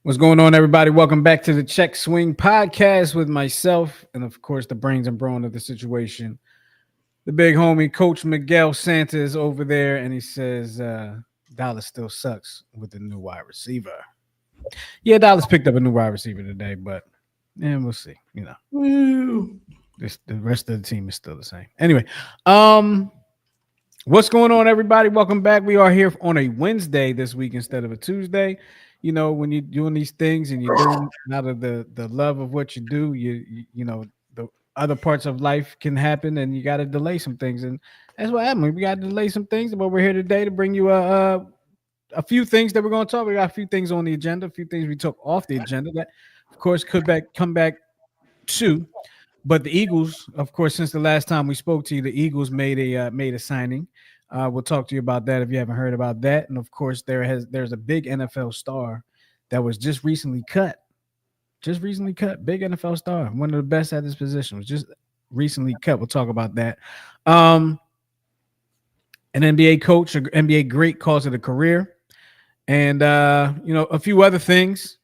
What's going on, everybody? Welcome back to the CheckSwing Podcast with myself and, of course, the brains and brawn of the situation. The big homie, Coach Miguel Santa, is over there, and he says Dallas still sucks with the new wide receiver. Yeah, Dallas picked up a new wide receiver today, but we'll see. The rest of the team is still the same. Anyway, what's going on, everybody? Welcome back. We are here on a Wednesday this week instead of a Tuesday. You know, when you're doing these things and you're doing out of the love of what you do, you know, the other parts of life can happen and you got to delay some things. And that's what happened. We got to delay some things, but we're here today to bring you a few things that we're going to talk. We got a few things on the agenda, a few things we took off the agenda that, of course, come back to. But the Eagles, of course, since the last time we spoke to you, the Eagles made a signing. We'll talk to you about that if you haven't heard about that. And of course, there's a big NFL star that was just recently cut. Big NFL star, one of the best at this position, was just recently cut. We'll talk about that. An NBA coach, an NBA great, calls it a career, and a few other things.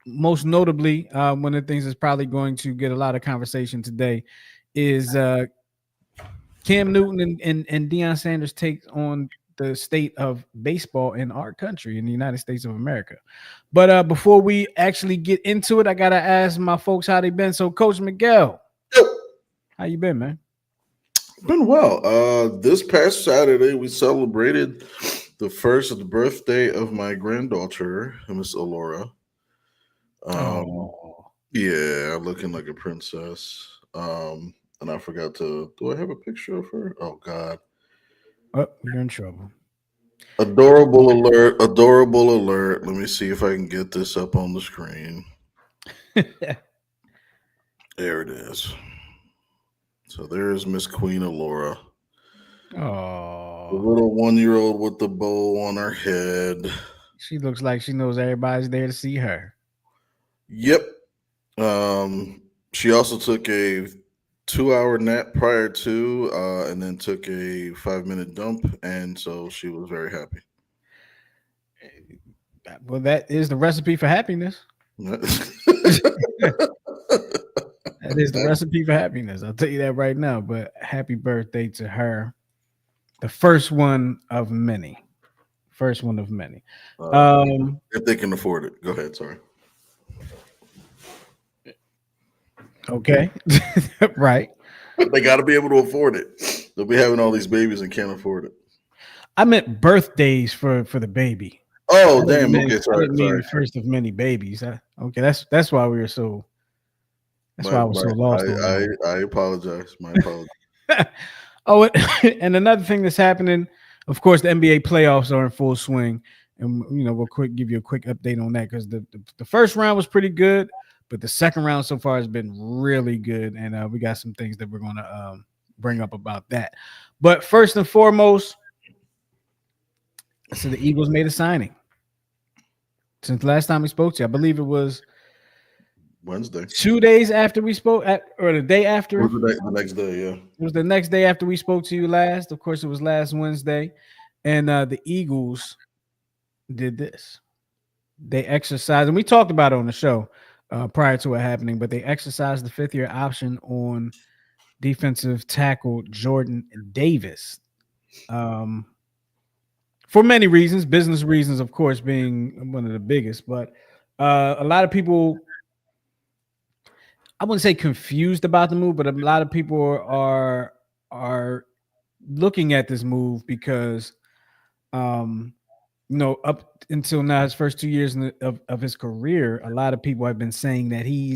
Most notably, one of the things that's probably going to get a lot of conversation today is Cam Newton and Deion Sanders' take on the state of baseball in our country, in the United States of America. But before we actually get into it, I got to ask my folks how they been. So, Coach Miguel, how you been, man? Been well. This past Saturday, we celebrated the first birthday of my granddaughter, Miss Alora. Yeah, looking like a princess. And I forgot to. Do I have a picture of her? Oh God. Oh, you're in trouble. Adorable alert. Let me see if I can get this up on the screen. There it is. So there's Miss Queen Alora. Oh, the little 1-year-old with the bow on her head. She looks like she knows everybody's there to see her. Yep. She also took a 2-hour nap prior to, and then took a 5-minute dump, and so she was very happy. Well, that is the recipe for happiness. That is the recipe for happiness. I'll tell you that right now. But happy birthday to her. The first one of many. If they can afford it. Go ahead, sorry. Okay. Right. They got to be able to afford it. They'll be having all these babies and can't afford it. I meant birthdays for the baby. Oh, damn. Okay, sorry. First of many babies. Okay, that's why we were so. That's why I was so lost. I apologize. My apologies. And another thing that's happening, of course, the NBA playoffs are in full swing, and we'll give you a quick update on that because the first round was pretty good, but the second round so far has been really good, and we got some things that we're going to bring up about that. But first and foremost, so the Eagles made a signing. Since the last time we spoke to you, I believe it was Wednesday. 2 days after we spoke, or the day after. It was the next day, yeah. It was the next day after we spoke to you last. Of course, it was last Wednesday. And the Eagles did this. They exercised, and we talked about it on the show prior to it happening, but they exercised the 5th-year option on defensive tackle Jordan Davis. For many reasons, business reasons, of course, being one of the biggest, but a lot of people, I wouldn't say confused about the move, but a lot of people are looking at this move because, up until now, his first 2 years of his career, a lot of people have been saying that he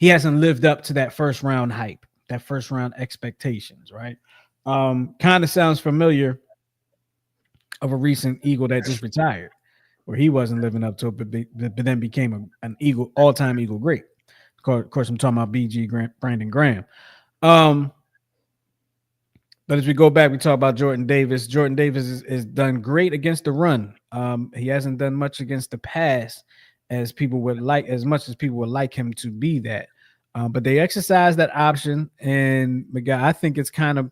hasn't lived up to that first round hype, that first round expectations, right? Kind of sounds familiar of a recent Eagle that just retired, where he wasn't living up to it, but then became an Eagle, all-time Eagle great. Of course, I'm talking about Brandon Graham. But as we go back, we talk about Jordan Davis. Jordan Davis is done great against the run. He hasn't done much against the pass as much as people would like him to be that. But they exercise that option, and Miguel, I think it's kind of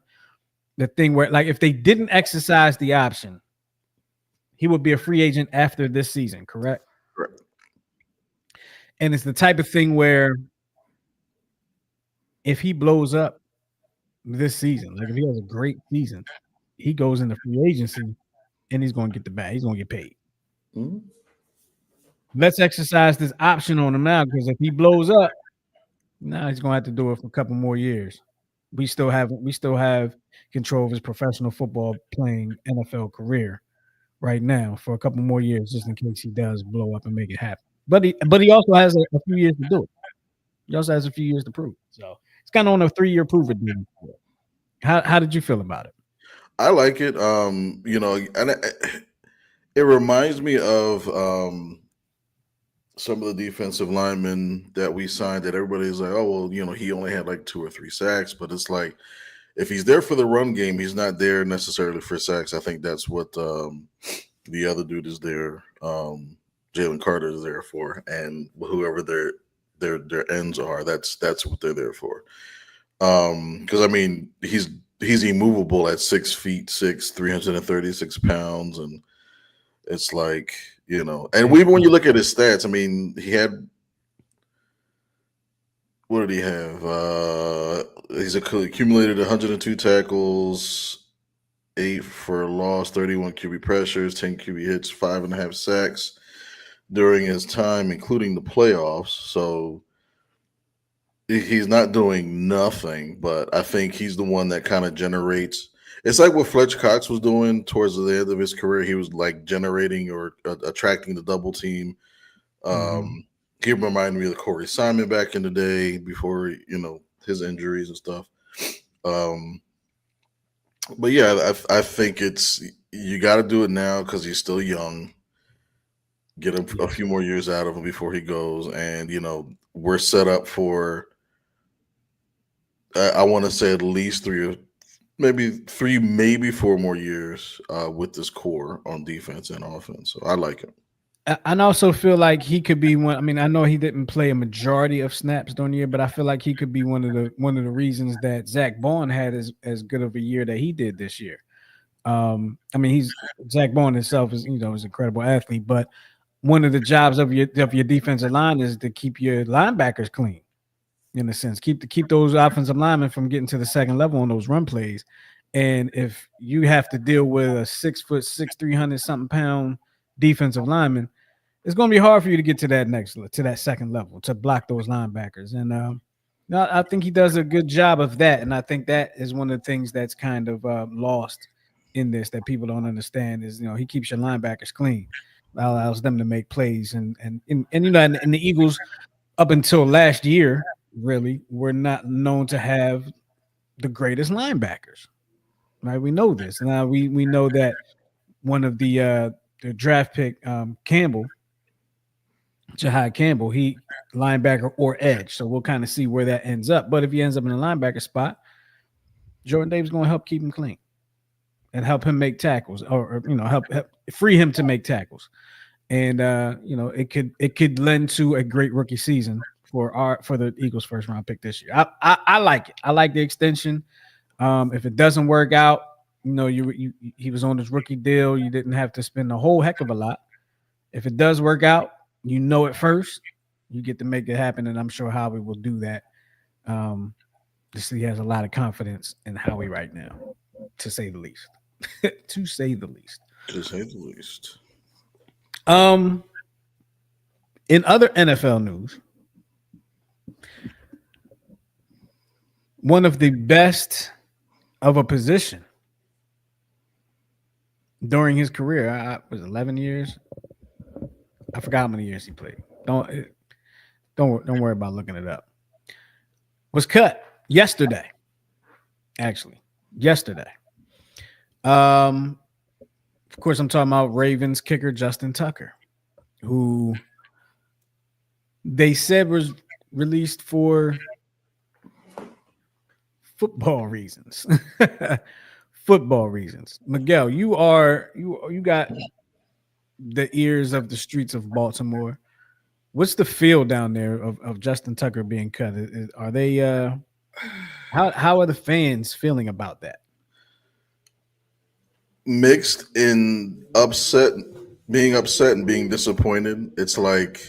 the thing where, like, if they didn't exercise the option, he would be a free agent after this season, correct? And it's the type of thing where if he blows up this season, like if he has a great season, he goes into free agency and he's going to get the bag. He's going to get paid. Mhm. Let's exercise this option on him now because if he blows up, now he's going to have to do it for a couple more years. We still have control of his professional football playing NFL career right now for a couple more years, just in case he does blow up and make it happen. But he also has a few years to do it. He also has a few years to prove it. So it's kind of on a 3-year prove it deal. How did you feel about it? I like it. And it reminds me of some of the defensive linemen that we signed that everybody's like, oh, well, he only had like 2 or 3 sacks. But it's like, if he's there for the run game, he's not there necessarily for sacks. I think that's what the other dude is there. Jalen Carter is there for, and whoever their ends are, that's what they're there for. Because I mean, he's immovable at 6 feet 6, 336 pounds, and it's like, and Yeah. even when you look at his stats, I mean, what did he have? He's accumulated 102 tackles, 8 for loss, 31 QB pressures, 10 QB hits, 5.5 sacks during his time, including the playoffs. So he's not doing nothing, but I think he's the one that kind of generates. It's like what Fletcher Cox was doing towards the end of his career. He was like generating or attracting the double team. Mhm. He reminded me of the Corey Simon back in the day before his injuries and stuff. Um, but yeah, I think you got to do it now because he's still young. Get him a Yeah. few more years out of him before he goes, and we're set up for. I want to say at least maybe 3, maybe 4 more years with this core on defense and offense. So I like it. I also feel like he could be one. I mean, I know he didn't play a majority of snaps during the year, but I feel like he could be one of the reasons that Zach Bond had as good of a year that he did this year. I mean, he's Zach Bond himself is an incredible athlete, but one of the jobs of your defensive line is to keep your linebackers clean. In a sense, keep those offensive linemen from getting to the second level on those run plays. And if you have to deal with a 6'6", 300-something-pound defensive lineman, it's going to be hard for you to get to that second level to block those linebackers. And no, I think he does a good job of that. And I think that is one of the things that's kind of lost in this that people don't understand is he keeps your linebackers clean, allows them to make plays, and the Eagles up until last year really were not known to have the greatest linebackers. Right, we know this. Now we know that one of the draft pick Campbell Jahai Campbell, he linebacker or edge. So we'll kind of see where that ends up. But if he ends up in the linebacker spot, Jordan Davis is going to help keep him clean and help him make tackles, or help free him to make tackles. And it could lend to a great rookie season for the Eagles' first round pick this year. I like it. I like the extension. If it doesn't work out, he was on his rookie deal. You didn't have to spend a whole heck of a lot. If it does work out, it first. You get to make it happen, and I'm sure Howie will do that. Um, he has a lot of confidence in Howie right now, to say the least. To say the least. To say the least. Um, in other NFL news, one of the best of a position during his career, I was 11 years. I forgot how many years he played. Don't worry about looking it up. Was cut yesterday, actually. Yesterday. Um, of course, I'm talking about Ravens kicker Justin Tucker, who they said was released for football reasons. Football reasons. Miguel, you got the ears of the streets of Baltimore. What's the feel down there of Justin Tucker being cut? Are they how are the fans feeling about that? Mixed in being upset and being disappointed. It's like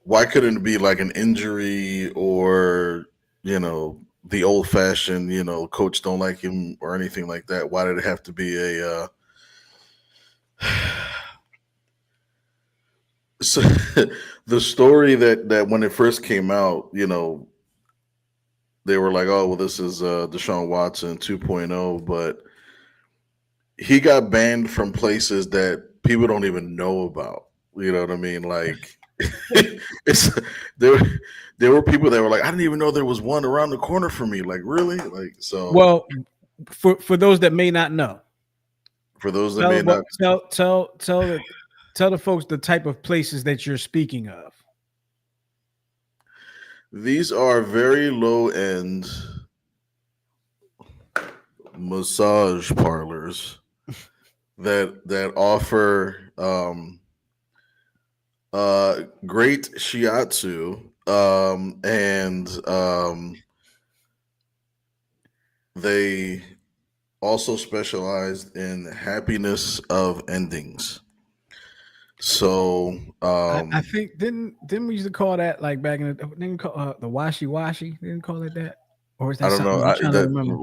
why couldn't it be like an injury or the old fashioned coach don't like him or anything like that? Why did it have to be a so the story that when it first came out, they were like, oh well, this is Deshaun Watson 2.0, but he got banned from places that people don't even know about. You know what I mean? Like it's there. There were people that were like, I didn't even know there was one around the corner from me. Like really? Like so. Well, for those that may not know, For those that tell may what not, tell the folks the type of places that you're speaking of. these are very low end massage parlors that offer great shiatsu and they also specialized in happiness of endings. So, I think didn't we used to call that like back in the didn't call the washi washi didn't call it that, or is I that don't know something I'm trying to that remember?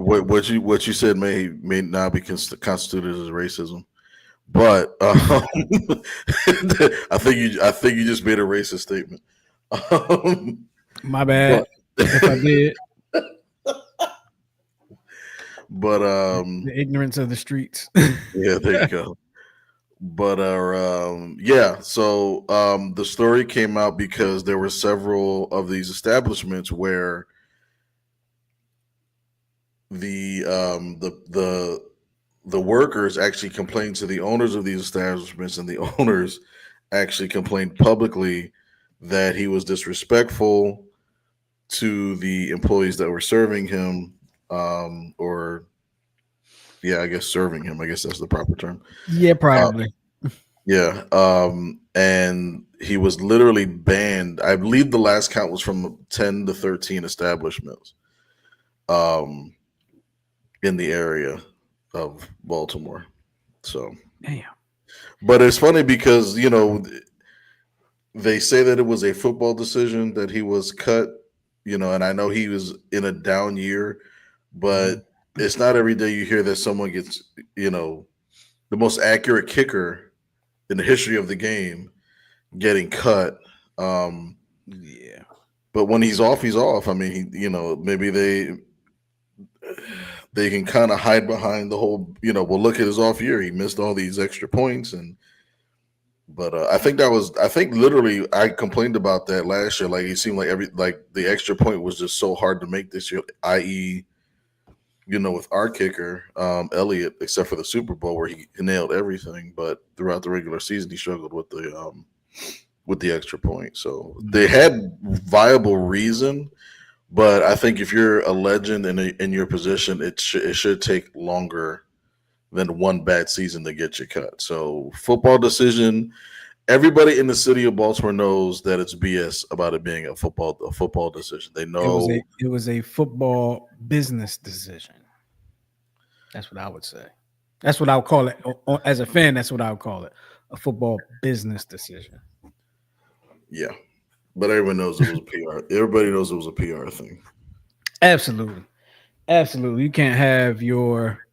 what you said may not be constituted as racism, but I think you just made a racist statement. Um, My but bad if I did. but The ignorance of the streets. yeah, there you go. But yeah, so the story came out because there were several of these establishments where the workers actually complained to the owners of these establishments, and the owners actually complained publicly that he was disrespectful to the employees that were serving him, or yeah, I guess serving him. I guess that's the proper term. Yeah, Uh, probably. yeah, and he was literally banned. I believe the last count was from 10 to 13 establishments um, in the area of Baltimore. So, Damn. but it's funny because they say that it was a football decision that he was cut. And I know he was in a down year, Mhm. but it's not every day you hear that someone gets you know the most accurate kicker in the history of the game getting cut. Um, Yeah. but when he's off, he's off. I mean, maybe they can kind of hide behind the whole. Well, look at his off year. He missed all these extra points, and but I think literally I complained about that last year. Like it seemed like the extra point was just so hard to make this year. I.e., with our kicker, Elliott, except for the Super Bowl where he nailed everything, but throughout the regular season he struggled with the extra point. So they Mhm. had viable reason, but I think if you're a legend in your position, it should take longer than one bad season to get you cut. So football decision. Everybody in the city of Baltimore knows that it's BS about it being a football decision. They know. It was a football business decision. That's what I would say. That's what I would call it. As a fan, that's what I would call it. A football business decision. Yeah, but everyone knows it was a PR. Everybody knows it was a PR thing. Absolutely. Absolutely. You can't have your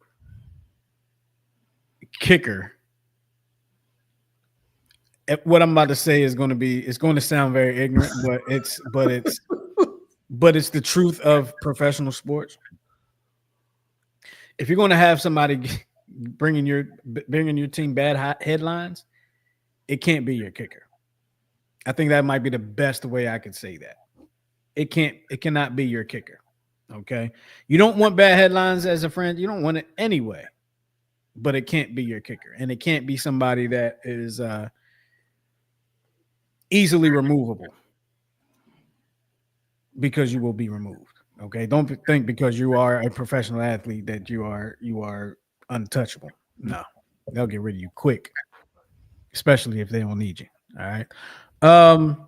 kicker. What I'm about to say is going to be it's going to sound very ignorant, but it's the truth of professional sports. If you're going to have somebody bringing your team bad headlines, it can't be your kicker. I think that might be the best way I could say that. It cannot be your kicker. Okay. You don't want bad headlines as a friend. You don't want it anyway, but it can't be your kicker. And it can't be somebody that is easily removable because you will be removed. Okay. Don't think because you are a professional athlete that you are untouchable. No. They'll get rid of you quick, especially if they don't need you. All right. Um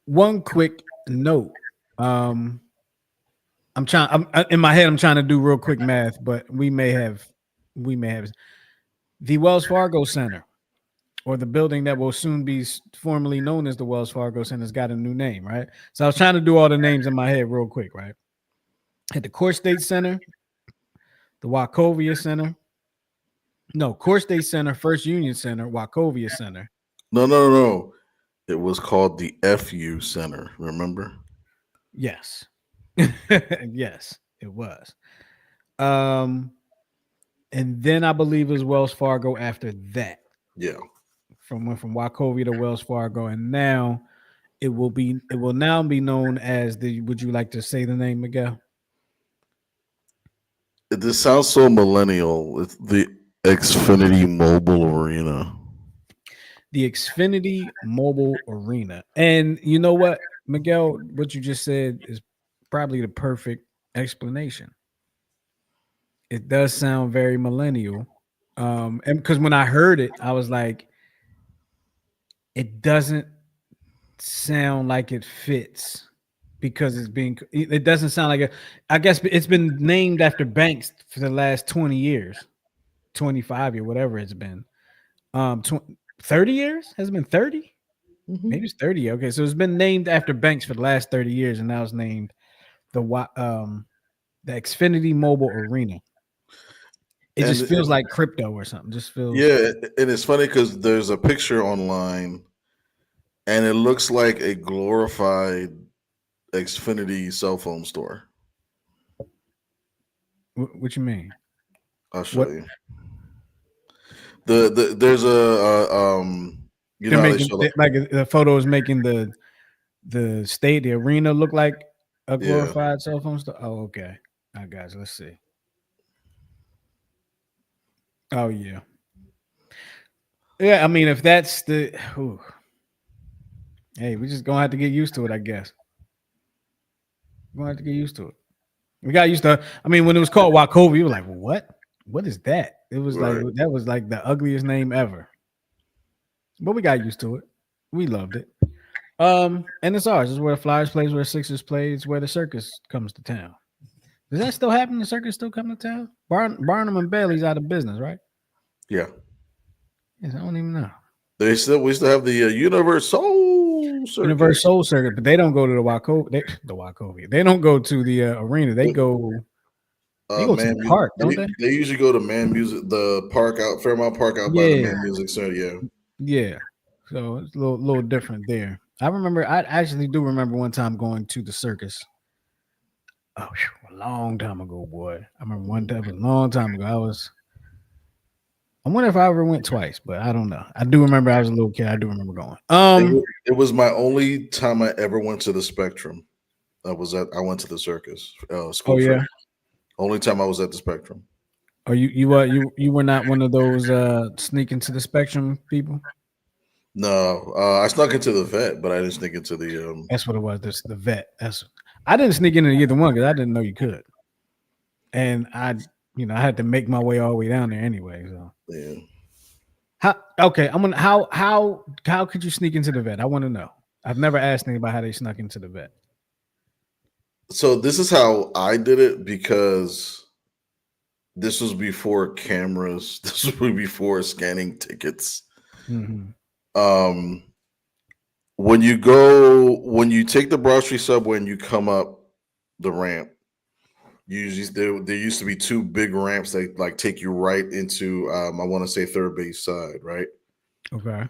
One quick note. Um in my head I'm trying to do real quick math, but we may have the Wells Fargo Center. or the building that will soon be formerly known as the Wells Fargo Center has got a new name, right? So I was trying to do all the names in my head real quick, right? Had the Core State Center, the Wachovia Center, no, Core State Center, First Union Center, Wachovia Center. No. It was called the FU Center. Remember? Yes. Yes, it was. Um, and then I believe it was Wells Fargo after that. Yeah. From Wachovia to Wells Fargo, and now it will now be known as the. Would you like to say the name, Miguel? This sounds so millennial. It's the Xfinity Mobile Arena. The Xfinity Mobile Arena. And you know what, Miguel, what you just said is probably the perfect explanation. It does sound very millennial. And because when I heard it, I was like, it doesn't sound like it fits because it doesn't sound like I guess it's been named after banks for the last 20 years, 25 years, whatever it's been. 30 years? Has it been 30? Mm-hmm. Maybe it's 30. Okay, so it's been named after banks for the last 30 years, and now it's named the the Xfinity Mobile Arena. It And just feels like crypto or something. Just feels yeah, and it's funny because there's a picture online, and it looks like a glorified Xfinity cell phone store. what you mean? I'll show What you. There's you they're know how they making show like like the photo is making the arena look like a yeah. glorified cell phone store. Oh, okay. All right, guys, let's see. Oh yeah. Yeah, I mean if that's the ooh, hey, we just gonna have to get used to it, I guess. We're gonna have to get used to it. We got used to. I mean, when it was called Wachovia, we were like, "What? What is that?" It was like Right. that was like the ugliest name ever. But we got used to it. We loved it. And it's ours. It's where the Flyers plays, where the Sixers plays, where the circus comes to town. Does that still happen? The circus still come to town? Barnum and Bailey's out of business, right? Yeah. Yes, I don't even know. We still have the Universal Circus. Universal Circus, but they don't go to the Wachovia. They don't go to the arena. They go to Man, the park, don't they, they? they usually go to Man Music, the park out Fairmount Park out by the Yeah, Man Music Center. Yeah. yeah. So it's a little different there. I remember. I actually do remember one time going to the circus. Oh, a long time ago, boy. I remember one time, a long time ago. I wonder if I ever went twice, but I don't know. I do remember I was a little kid. I do remember going. It was my only time I ever went to the Spectrum. I went to the circus, Oh school trip. yeah. Only time I was at the Spectrum. Or you were not one of those sneak into the spectrum people. No, I snuck into the vet, but I didn't sneak into the. That's what it was. This the vet. I didn't sneak into either one because I didn't know you could, and I had to make my way all the way down there anyway. So Yeah. how? Okay, I'm gonna how could you sneak into the vet? I want to know. I've never asked anybody how they snuck into the vet. So this is how I did it because this was before cameras. This was before scanning tickets. Mm-hmm. Um, when you take the Broad Street subway and you come up the ramp, usually there used to be two big ramps that like take you right into I want to say third base side, right? Okay.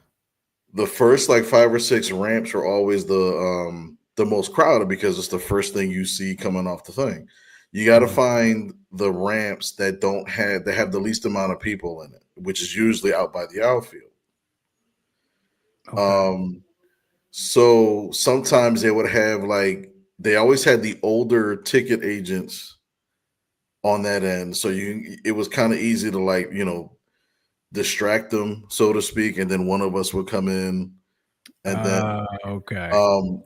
The first like five or six ramps are always the most crowded because it's the first thing you see coming off the thing. You got to Mhm. find the ramps that have the least amount of people in it, which is usually out by the outfield. Okay. Um, so sometimes they would have like they always had the older ticket agents on that end, so it was kind of easy to like distract them, so to speak, and then one of us would come in, and then Okay.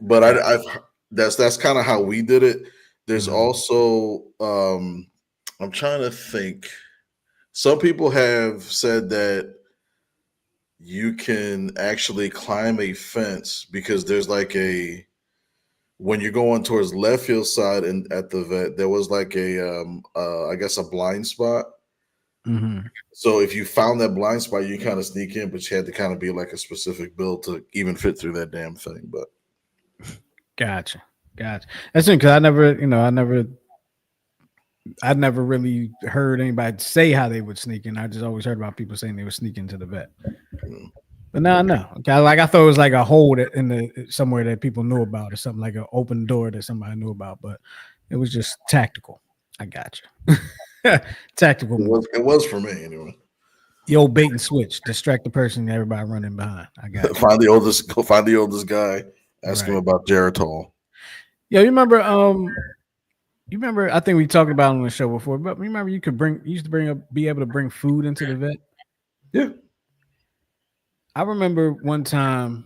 but Got I've that's kind of how we did it. There's Mhm. also I'm trying to think. Some people have said that you can actually climb a fence because there's like a when you're going towards left field side and at the vet, there was like a I guess a blind spot Mm-hmm. So if you found that blind spot, you kind of sneak in, but you had to kind of be like a specific build to even fit through that damn thing. But Gotcha. Gotcha. That's because I never really heard anybody say how they would sneak in. I just always heard about people saying they would sneak into the vet. you know, But now I know. Okay, like I thought it was like a hole that in the somewhere that people knew about or something like an open door that somebody knew about. But it was just tactical. I got you. Tactical it move. was for me anyway. The old bait and switch, distract the person, everybody running behind. I got you. Go find the oldest guy, ask him Right. about Geritol. Yo, you remember? You remember? I think we talked about it on the show before, but remember you used to be able to bring food into the vet. Yeah, I remember one time.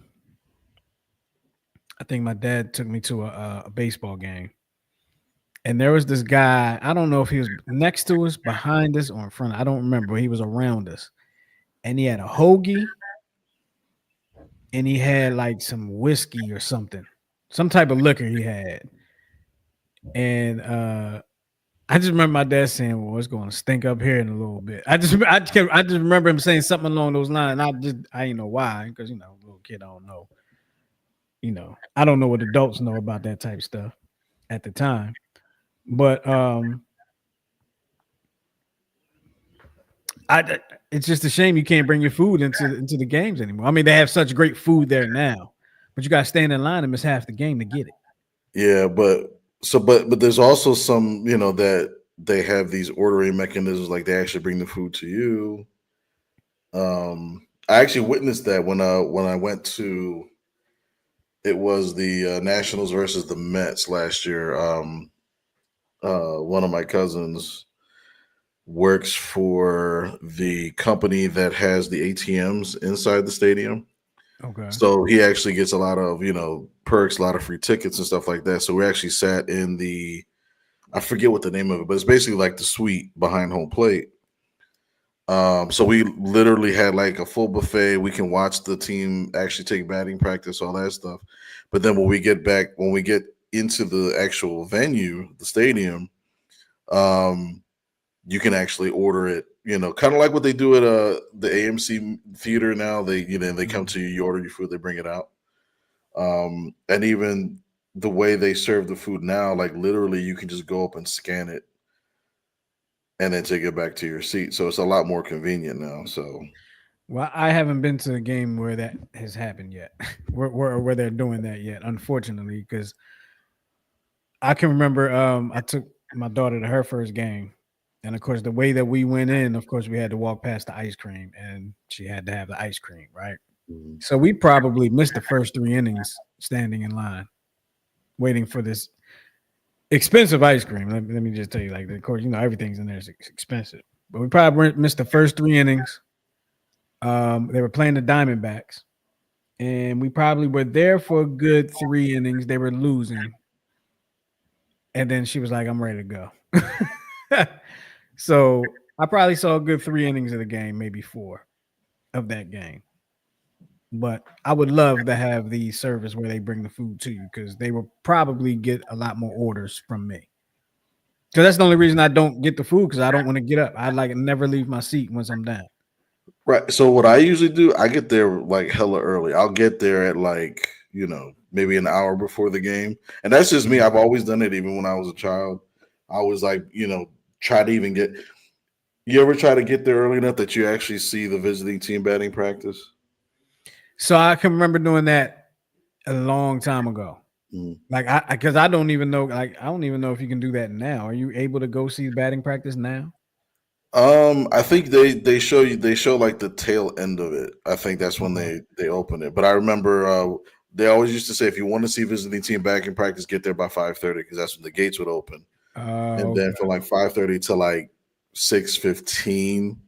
I think my dad took me to a baseball game, and there was this guy. I don't know if he was next to us, behind us, or in front. I don't remember. But he was around us, and he had a hoagie, and he had like some whiskey or something, some type of liquor he had, and I just remember my dad saying, "Well, it's going to stink up here in a little bit." I just remember him saying something along those lines. And I didn't know why, because little kid, I don't know. I don't know what adults know about that type of stuff at the time. But I it's just a shame you can't bring your food into the games anymore. I mean, they have such great food there now, but you got to stand in line and miss half the game to get it. yeah, but there's also some that they have these ordering mechanisms, like they actually bring the food to you. I actually witnessed that when I went to it was the Nationals versus the Mets last year. One of my cousins works for the company that has the ATMs inside the stadium. Okay. So he actually gets a lot of, perks, a lot of free tickets and stuff like that. So we actually sat in I forget what the name of it, but it's basically like the suite behind home plate. So we literally had like a full buffet. We can watch the team actually take batting practice, all that stuff. But then when we get into the actual venue, the stadium, um, you can actually order it. Kind of like what they do at the AMC theater now. They come Mhm. to you, you order your food, they bring it out. And even the way they serve the food now, like literally, you can just go up and scan it and then take it back to your seat. So it's a lot more convenient now. So Well, I haven't been to a game where that has happened yet, where they're doing that yet. Unfortunately, because I can remember I took my daughter to her first game, and of course the way that we went in, of course we had to walk past the ice cream, and she had to have the ice cream, right? mhm. So we probably missed the first 3 innings standing in line waiting for this expensive ice cream. Let me just tell you, like, of course, everything's in there is expensive, but we probably missed the first 3 innings. They were playing the Diamondbacks, and we probably were there for a good 3 innings. They were losing, and then she was like, "I'm ready to go." So I probably saw a good 3 innings of the game, maybe four of that game. But I would love to have the service where they bring the food to you because they will probably get a lot more orders from me. So that's the only reason I don't get the food because I don't want to get up. I like never leave my seat once I'm down. Right. So what I usually do, I get there like hella early. I'll get there at like, maybe an hour before the game. And that's just me. Mhm. I've always done it even when I was a child. I was like, try to even get you ever try to get there early enough that you actually see the visiting team batting practice? So I can remember doing that a long time ago. Mm. Like because I don't even know. Like I don't even know if you can do that now. Are you able to go see batting practice now? I think they show like the tail end of it. I think that's when Okay. they open it. But I remember they always used to say if you want to see visiting team back in practice, get there by 5:30 because that's when the gates would open. And then Okay. from like 5:30 to like 6:15,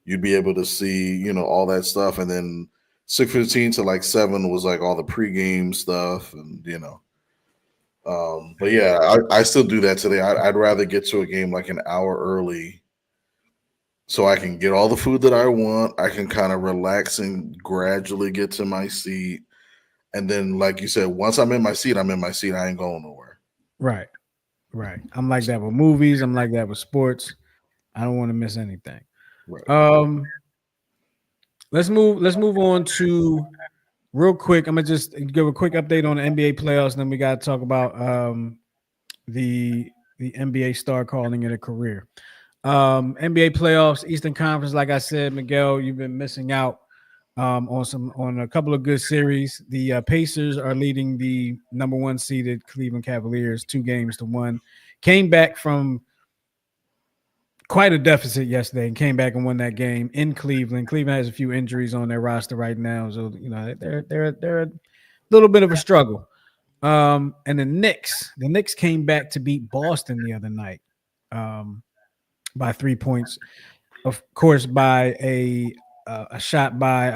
you'd be able to see all that stuff. And then 6:15 to like 7 was like all the pregame stuff, and But Hey, yeah, I still do that today. I'd rather get to a game like an hour early so I can get all the food that I want. I can kind of relax and gradually get to my seat. And then, like you said, once I'm in my seat, I'm in my seat. I ain't going nowhere. right, right. I'm like that with movies. I'm like that with sports. I don't want to miss anything. Right. Um, let's move on to real quick. I'm gonna just give a quick update on the NBA playoffs, and then we got to talk about the NBA star calling it a career. NBA playoffs, Eastern Conference. Like I said, Miguel, you've been missing out on a couple of good series. The Pacers are leading the number one seeded Cleveland Cavaliers 2 games to 1. Came back from quite a deficit yesterday and came back and won that game in Cleveland. Cleveland has a few injuries on their roster right now, so they're a little bit of a struggle. And the Knicks came back to beat Boston the other night um, by 3 points. Of course, by a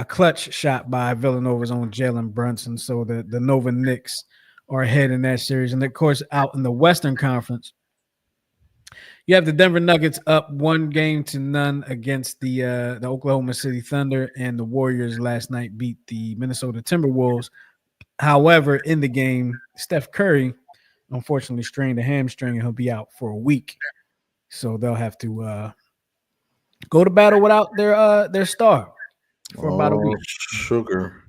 clutch shot by Villanova's own Jalen Brunson. So the Nova Knicks are ahead in that series, and of course, out in the Western Conference, you have the Denver Nuggets up 1 game to 0 against the Oklahoma City Thunder, and the Warriors last night beat the Minnesota Timberwolves. However, in the game, Steph Curry unfortunately strained a hamstring, and he'll be out for a week. So they'll have to go to battle without their star for about a Oh, week. sugar.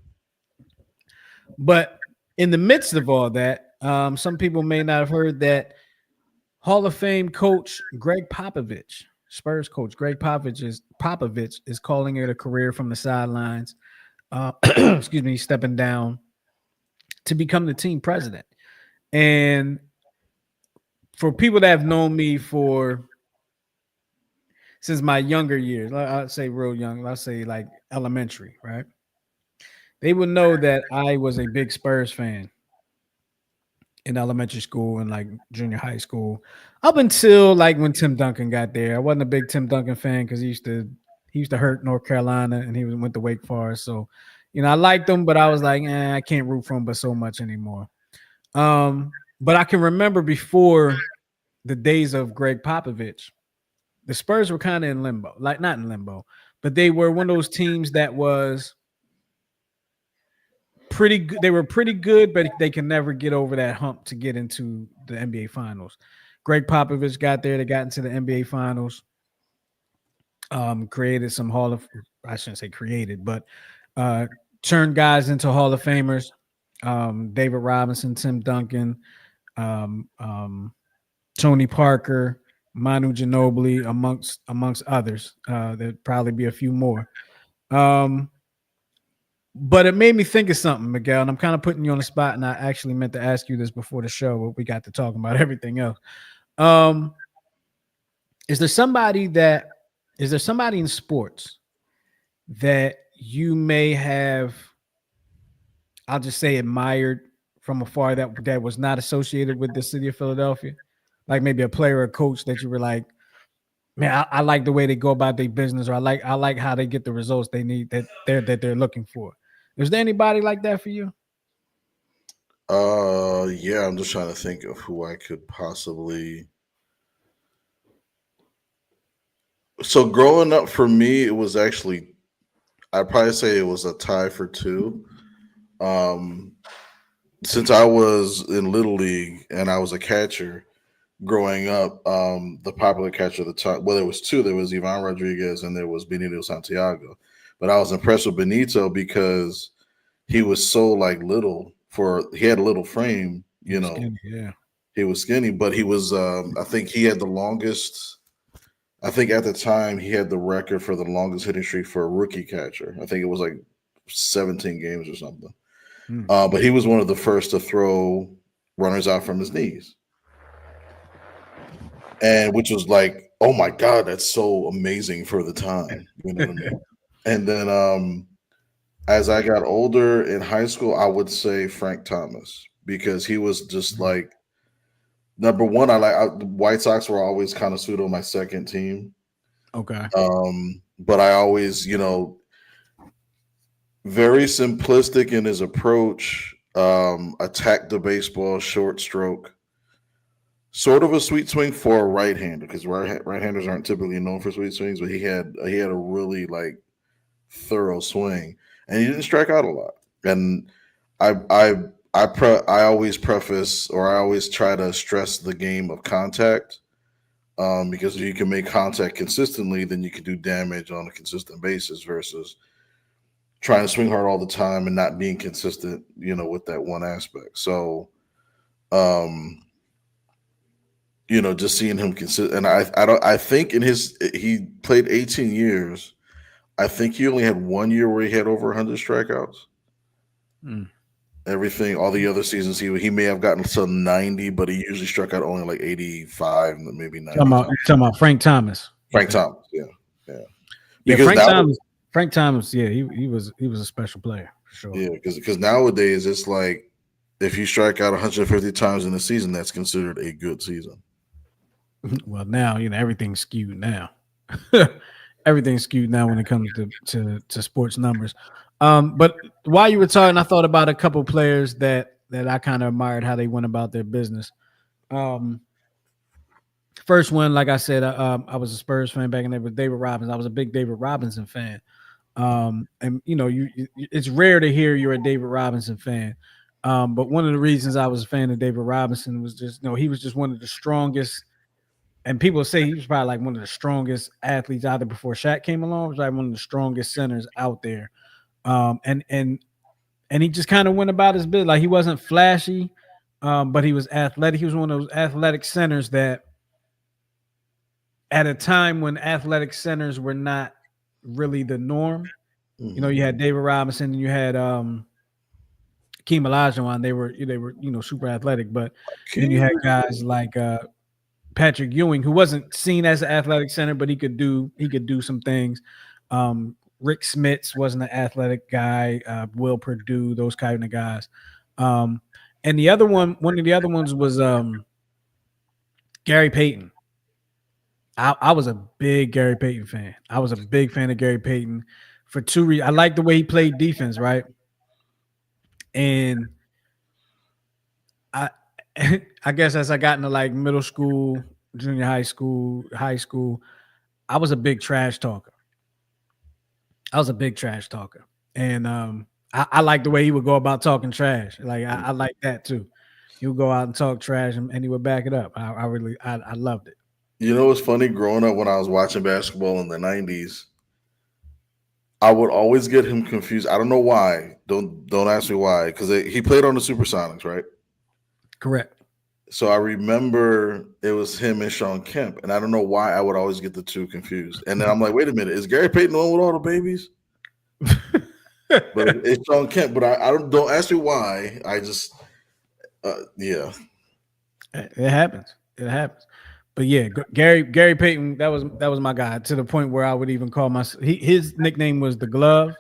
But in the midst of all that, some people may not have heard that Hall of Fame coach Greg Popovich, Spurs coach Greg Popovich is calling it a career from the sidelines. Excuse me, stepping down to become the team president. And for people that have known me for since my younger years, I'd say real young, let's say like elementary, right? They would know that I was a big Spurs fan in elementary school and like junior high school, up until like when Tim Duncan got there. I wasn't a big Tim Duncan fan because he used to hurt North Carolina and went to Wake Forest. So, I liked him, but I was like, I can't root for him, but so much anymore. But I can remember before the days of Greg Popovich, the Spurs were kind of in limbo, like not in limbo, but they were one of those teams that was pretty good. They were pretty good, but they can never get over that hump to get into the NBA Finals. Greg Popovich got there. They got into the NBA Finals. Created some I shouldn't say created, but turned guys into Hall of Famers. David Robinson, Tim Duncan, um, um, Tony Parker, Manu Ginobili, amongst others. There'd probably be a few more. Um, But it made me think of something, Miguel, and I'm kind of putting you on the spot, and I actually meant to ask you this before the show, but we got to talking about everything else. Um, is there somebody that is there somebody in sports that you may have, I'll just say, admired from afar that was not associated with the city of Philadelphia? Like maybe a player or a coach that you were like, man, I like the way they go about their business, or I like how they get the results they need that they're looking for. Is there anybody like that for you? Yeah, I'm just trying to think of who I could possibly. So growing up for me, it was actually I'd probably say it was a tie for two. Um, since I was in Little League and I was a catcher growing up, the popular catcher at the time, well, there was two. There was Ivan Rodriguez and there was Benito Santiago. But I was impressed with Benito because he was so like little he had a little frame, He was skinny, yeah. he was skinny, but he was I think he had the longest. I think at the time he had the record for the longest hitting streak for a rookie catcher. I think it was like 17 games or something. Hmm. But he was one of the first to throw runners out from his knees, and which was like, oh my god, that's so amazing for the time. You know what I mean? And then as I got older in high school, I would say Frank Thomas because he was just like number one. The White Sox were always kind of pseudo my second team. Okay. But I always, very simplistic in his approach. Attack the baseball, short stroke, sort of a sweet swing for a right hander because right-handers aren't typically known for sweet swings, but he had a really like thorough swing, and he didn't strike out a lot. And I always preface or I always try to stress the game of contact because if you can make contact consistently, then you can do damage on a consistent basis versus trying to swing hard all the time and not being consistent, with that one aspect. So, um, just seeing him consistent, and I don't, I think he played 18 years. I think he only had 1 year where he had over 100 strikeouts. Mm. Everything, all the other seasons, he may have gotten some 90, but he usually struck out only like 85, maybe 90 times. You talking about Frank Thomas? You Frank said, Thomas, yeah, yeah. yeah, Because now, Frank Thomas, yeah, he was a special player for sure. yeah, because nowadays it's like if you strike out 150 times in a season, that's considered a good season. Well, now everything's skewed now. Everything's skewed now when it comes to sports numbers. But while you were talking, I thought about a couple players that I kind of admired how they went about their business. Um, First one, like I said, I was a Spurs fan back in there, but David Robinson. I was a big David Robinson fan. And it's rare to hear you're a David Robinson fan. But one of the reasons I was a fan of David Robinson was just, he was just one of the strongest. And people say he was probably like one of the strongest athletes out there before Shaq came along. He was like one of the strongest centers out there. And he just kind of went about his business. Like he wasn't flashy, but he was athletic. He was one of those athletic centers that at a time when athletic centers were not really the norm. You had David Robinson and you had Keem Olajuwon. They were super athletic, but then you had guys like Patrick Ewing, who wasn't seen as an athletic center, but he could do some things. Rick Smits wasn't an athletic guy. Will Purdue, those kind of guys. And one of the other ones was Gary Payton. I was a big Gary Payton fan. I was a big fan of Gary Payton for two reasons. I liked the way he played defense, right? And I I guess as I got into like middle school, junior high school, I was a big trash talker. I was a big trash talker. And I like the way he would go about talking trash. Like I like that too. He would go out and talk trash and he would back it up. I loved it. You know what's funny? Growing up when I was watching basketball in the 90s, I would always get him confused. I don't know why. Don't ask me why. Because he played on the Supersonics, right? Correct. So I remember it was him and Sean Kemp, and I don't know why I would always get the two confused. And then I'm like, wait a minute, is Gary Payton the one with all the babies? But it's Sean Kemp. But I don't ask me why. I just yeah. It happens. It happens. But yeah, Gary Payton, that was my guy to the point where I would even call his nickname was the Glove.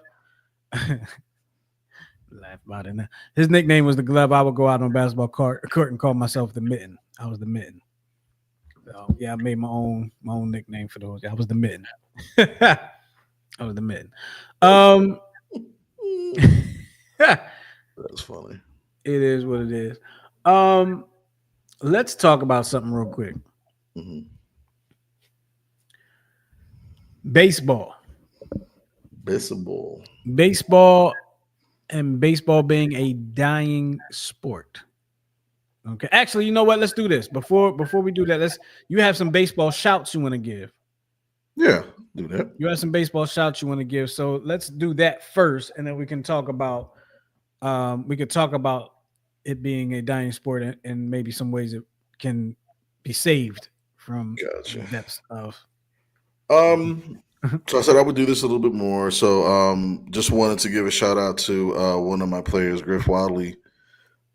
Laugh about it now. His nickname was the Glove. I would go out on a basketball court and call myself the Mitten. I was the Mitten. So yeah, I made my own nickname for those. I was the Mitten. I was the Mitten. That's funny. It is what it is. Let's talk about something real quick. Mm-hmm. Baseball. Baseball. And baseball being a dying sport. Okay. Actually, you know what? Let's do this. Before we do that, you have some baseball shouts you want to give. Yeah, do that. You have some baseball shouts you want to give. So let's do that first, and then we can talk about it being a dying sport and maybe some ways it can be saved from the depths of. So I said I would do this a little bit more. So just wanted to give a shout out to one of my players, Griff Wadley,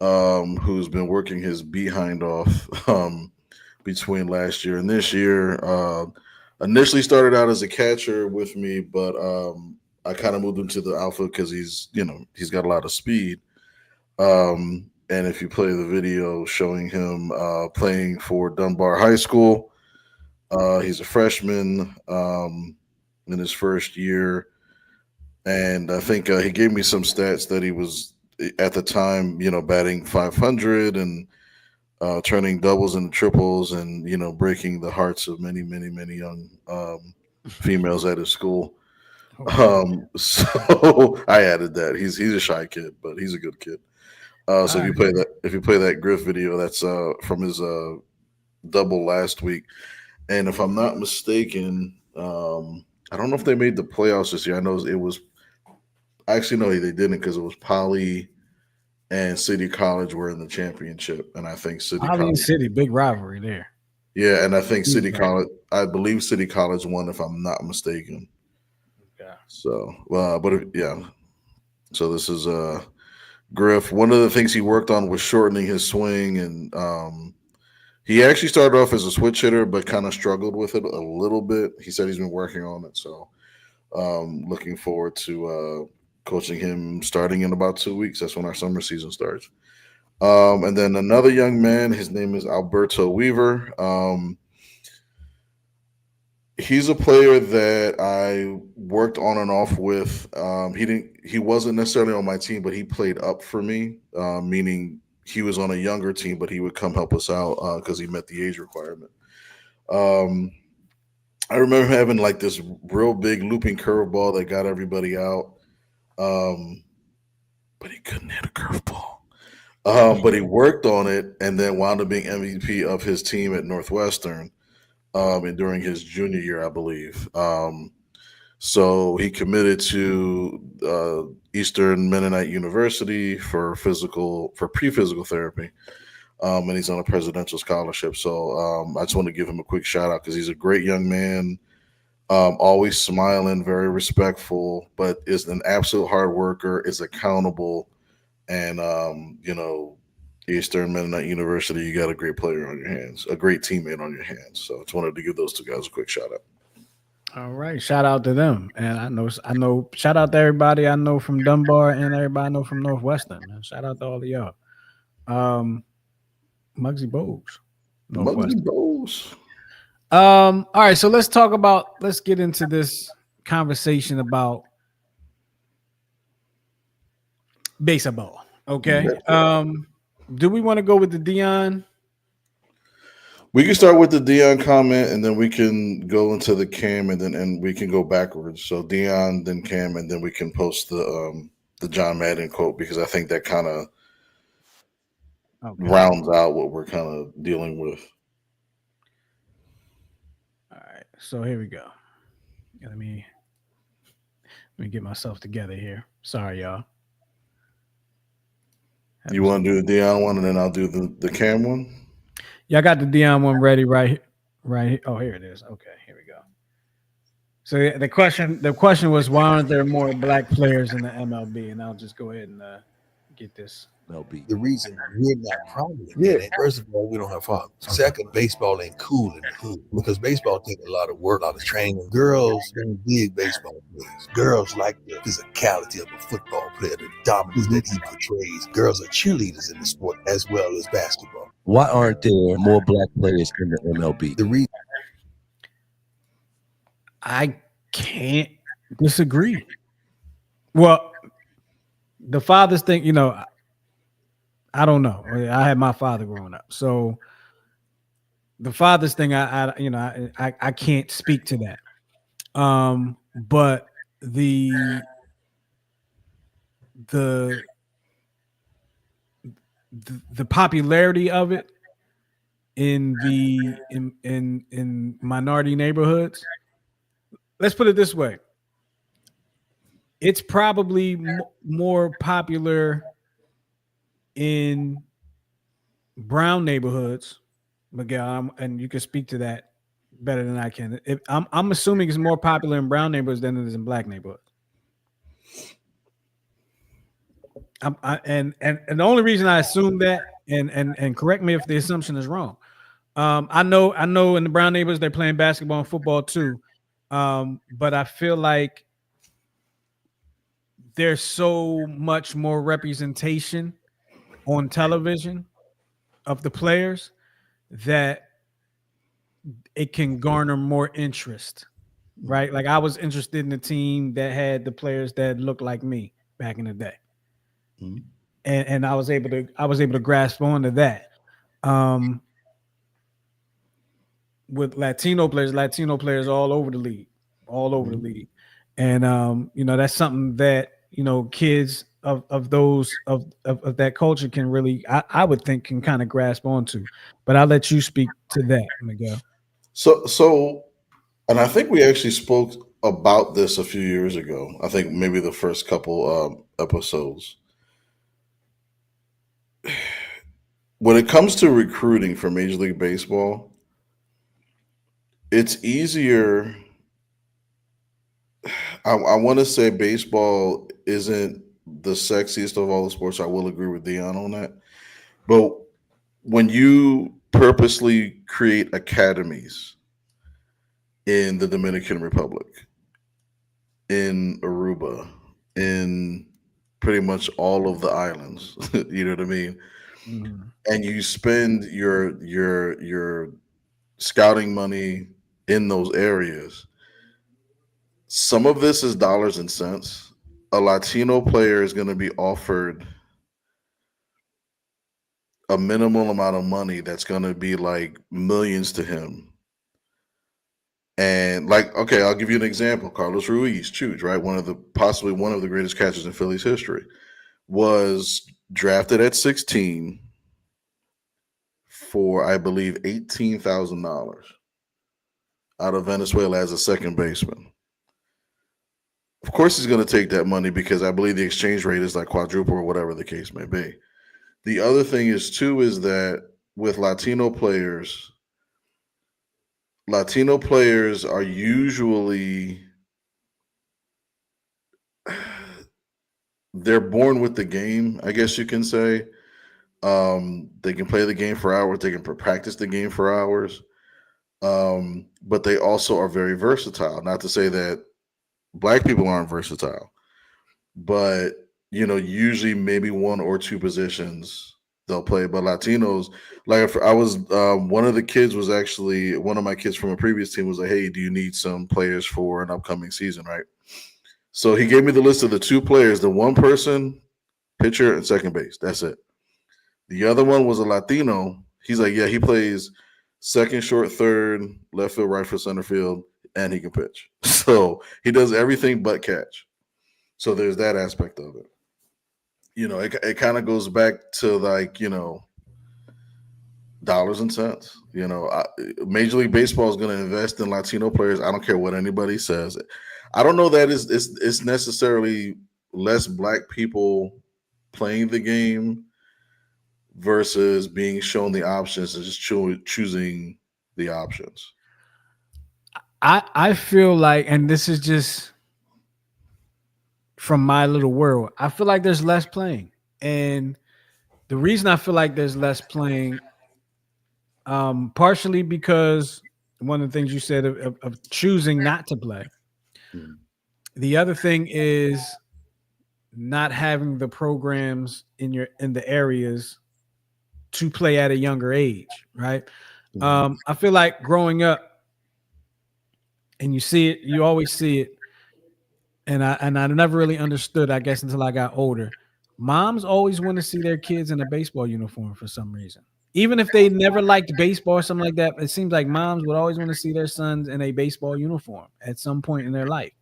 who's been working his behind off between last year and this year. Initially started out as a catcher with me, but I kind of moved him to the outfield because he's got a lot of speed. And if you play the video showing him playing for Dunbar High School, he's a freshman in his first year. And I think he gave me some stats that he was at the time, batting 500 and turning doubles into triples and, breaking the hearts of many, many, many young females at his school. So I added that he's a shy kid, but he's a good kid. So if you play that Griff video, that's from his double last week. And if I'm not mistaken, I don't know if they made the playoffs this year. I know it was actually no, they didn't because it was Poly and City College were in the championship, and I think City Holly and College, City, big rivalry there. yeah, and I think Huge City rivalry. College, I believe City College won if I'm not mistaken. Okay. So, yeah, so this is Griff. One of the things he worked on was shortening his swing, and he actually started off as a switch hitter, but kind of struggled with it a little bit. He said he's been working on it, so looking forward to coaching him starting in about 2 weeks. That's when our summer season starts. And then another young man, his name is Alberto Weaver. He's a player that I worked on and off with. He wasn't necessarily on my team, but he played up for me, meaning he was on a younger team, but he would come help us out because he met the age requirement. Um, I remember having like this real big looping curveball that got everybody out, um, but he couldn't hit a curveball. But he worked on it and then wound up being MVP of his team at Northwestern, and during his junior year, I believe. So he committed to Eastern Mennonite University for pre-physical therapy, and he's on a presidential scholarship. So I just want to give him a quick shout out because he's a great young man, always smiling, very respectful, but is an absolute hard worker, is accountable, and Eastern Mennonite University, you got a great player on your hands, a great teammate on your hands. So I just wanted to give those two guys a quick shout out. All right. Shout out to them. And I know, shout out to everybody I know from Dunbar and everybody I know from Northwestern. Man. Shout out to all of y'all. Um, Muggsy Bogues, Muggsy Northwestern. Bowles. All right. So let's get into this conversation about baseball. Okay. Yes, sir. Do we want to go with the Dion? We can start with the Dion comment, and then we can go into the Cam, and we can go backwards. So Dion, then Cam, and then we can post the John Madden quote because I think that kind of Okay. rounds out what we're kind of dealing with. All right. So here we go. Let me get myself together here. Sorry, y'all. You Having want some. to do the Dion one, and then I'll do the Cam one. Yeah, I got the Dion one ready right here. Oh, here it is. Okay, here we go. So the question was why aren't there more black players in the MLB? And I'll just go ahead and get this. The reason we're not prominent in it, first of all, we don't have fathers. Second, baseball ain't cool in the hood because baseball takes a lot of work, a lot of training. Girls don't dig baseball players. Girls like the physicality of a football player, the dominance that he portrays. Girls are cheerleaders in the sport as well as basketball. Why aren't there more black players in the MLB? The reason I can't disagree. Well, the fathers thing, I don't know. I had my father growing up, so the fathers thing, I can't speak to that. But the the popularity of it in minority neighborhoods. Let's put it this way: it's probably more popular in brown neighborhoods, Miguel, and you can speak to that better than I can. I'm assuming it's more popular in brown neighborhoods than it is in black neighborhoods. And the only reason I assume that, and correct me if the assumption is wrong. I know in the brown neighborhoods they're playing basketball and football too, but I feel like there's so much more representation on television of the players that it can garner more interest, right? Like I was interested in the team that had the players that looked like me back in the day. Mm-hmm. And I was able to grasp onto that. With Latino players all over the league, And that's something that kids of those of that culture can really, I would think, can kind of grasp onto. But I'll let you speak to that, Miguel. So, and I think we actually spoke about this a few years ago. I think maybe the first couple episodes. When it comes to recruiting for Major League Baseball, it's easier. I want to say baseball isn't the sexiest of all the sports. I will agree with Dion on that. But when you purposely create academies in the Dominican Republic, in Aruba, in pretty much all of the islands, you know what I mean? Mhm. And you spend your scouting money in those areas. Some of this is dollars and cents. A Latino player is going to be offered a minimal amount of money that's going to be like millions to him. And like, okay, I'll give you an example. Carlos Ruiz, Chooch, right? Possibly one of the greatest catchers in Phillies history, was drafted at 16 for I believe $18,000 out of Venezuela as a second baseman. Of course, he's going to take that money because I believe the exchange rate is like quadruple or whatever the case may be. The other thing is too is that with Latino players are usually they're born with the game, I guess you can say. They can play the game for hours. They can practice the game for hours. But they also are very versatile. Not to say that black people aren't versatile, but usually maybe one or two positions they'll play. But Latinos, like if I was one of the kids was actually one of my kids from a previous team was like, "Hey, do you need some players for an upcoming season?" Right. So he gave me the list of the two players, the one person, pitcher and second base. That's it. The other one was a Latino. He's like, yeah, he plays second, short, third, left field, right field, center field, and he can pitch. So he does everything but catch. So there's that aspect of it. It kind of goes back to like, dollars and cents. Major League Baseball is going to invest in Latino players. I don't care what anybody says. I don't know that it's necessarily less black people playing the game versus being shown the options and just choosing the options. I feel like, and this is just from my little world, I feel like there's less playing. And the reason I feel like there's less playing, partially because one of the things you said of choosing not to play. Hmm. The other thing is not having the programs in the areas to play at a younger age, right? I feel like growing up, and you see it, you always see it, and I never really understood, I guess, until I got older. Moms always want to see their kids in a baseball uniform for some reason. Even if they never liked baseball or something like that, it seems like moms would always want to see their sons in a baseball uniform at some point in their life.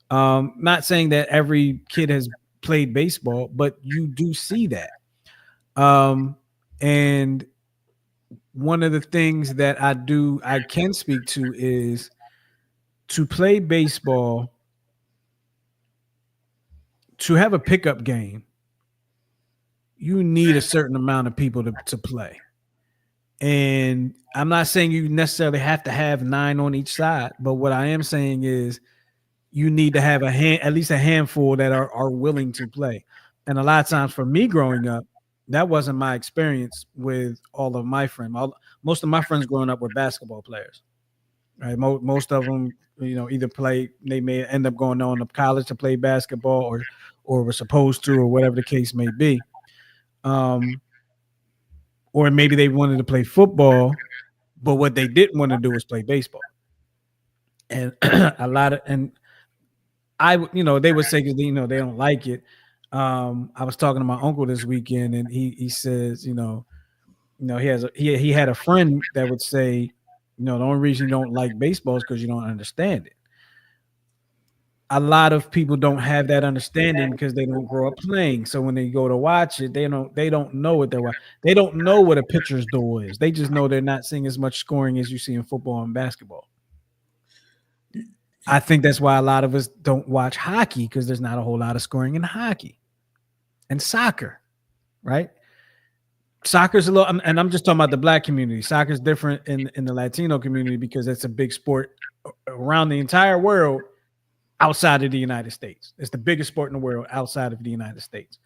Not saying that every kid has played baseball, but you do see that. Um, and one of the things that I can speak to is to play baseball, to have a pickup game, you need a certain amount of people to play. And I'm not saying you necessarily have to have 9 on each side, but what I am saying is you need to have at least a handful that are willing to play. And a lot of times for me growing up, that wasn't my experience with all of my friends. Most of my friends growing up were basketball players. Right, most of them, either play. They may end up going on to college to play basketball, or were supposed to, or whatever the case may be. Um, or maybe they wanted to play football, but what they didn't want to do was play baseball. And and they would say, because they don't like it. I was talking to my uncle this weekend, and he says, he had a friend that would say, the only reason you don't like baseball is because you don't understand it. a lot of people don't have that understanding because they don't grow up playing. So when they go to watch it, they don't know what they're watching. They don't know what a pitcher's duel is. They just know they're not seeing as much scoring as you see in football and basketball. I think that's why a lot of us don't watch hockey, because there's not a whole lot of scoring in hockey and soccer, right? Soccer's a little, and I'm just talking about the black community. Soccer's different in the Latino community because it's a big sport around the entire world outside of the United States. It's the biggest sport in the world outside of the United States.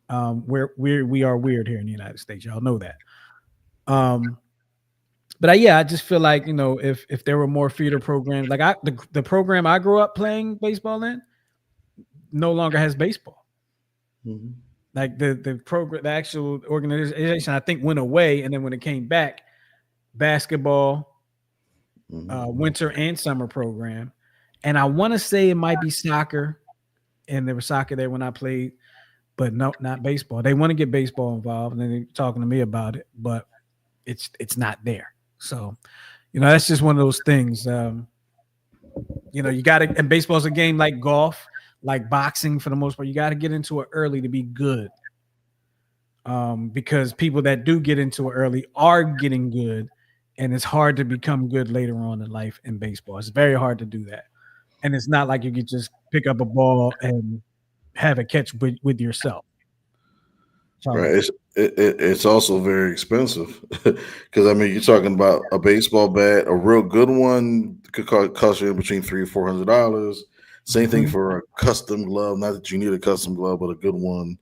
We are weird here in the United States. Y'all know that. But I just feel like, if there were more feeder programs, like the program I grew up playing baseball in no longer has baseball. Mm-hmm. Like the program, the actual organization, I think went away, and then when it came back, basketball, winter and summer program, and I want to say it might be soccer, and there was soccer there when I played, but no, not baseball. They want to get baseball involved, and they're talking to me about it, but it's not there. So, that's just one of those things. You got to, and baseball's a game like golf, like boxing for the most part. You got to get into it early to be good. Because people that do get into it early are getting good, and it's hard to become good later on in life in baseball. It's very hard to do that. And it's not like you could just pick up a ball and have a catch with yourself. Right. It's also very expensive because you're talking about a baseball bat, a real good one could cost you between $300-$400. Same thing for a custom glove. Not that you need a custom glove, but a good one,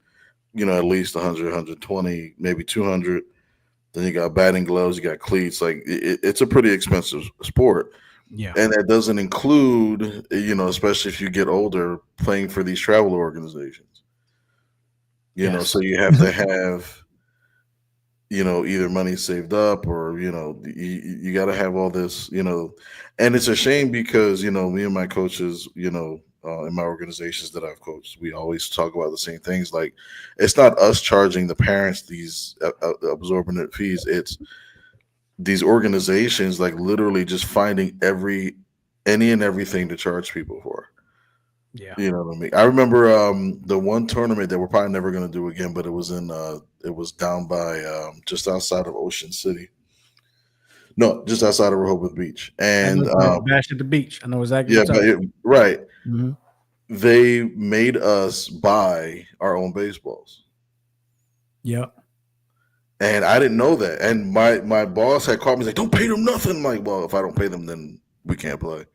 at least 100, 120, maybe 200. Then you got batting gloves, you got cleats. Like it's a pretty expensive sport. Yeah. And that doesn't include, especially if you get older, playing for these travel organizations. So you have to have, either money saved up or, you got to have all this, and it's a shame because, me and my coaches, in my organizations that I've coached, we always talk about the same things. Like, it's not us charging the parents these absorbent fees. It's these organizations, like, literally just finding any and everything to charge people for. Yeah. You know what I mean? I remember the one tournament that we're probably never going to do again, but it was down by just outside of Ocean City. No, just outside of Rehoboth Beach. And Bash at the Beach. I know exactly. Yeah, right. Mm-hmm. They made us buy our own baseballs. Yep. And I didn't know that. And my boss had called me, like, don't pay them nothing. I'm like, well, if I don't pay them, then we can't play.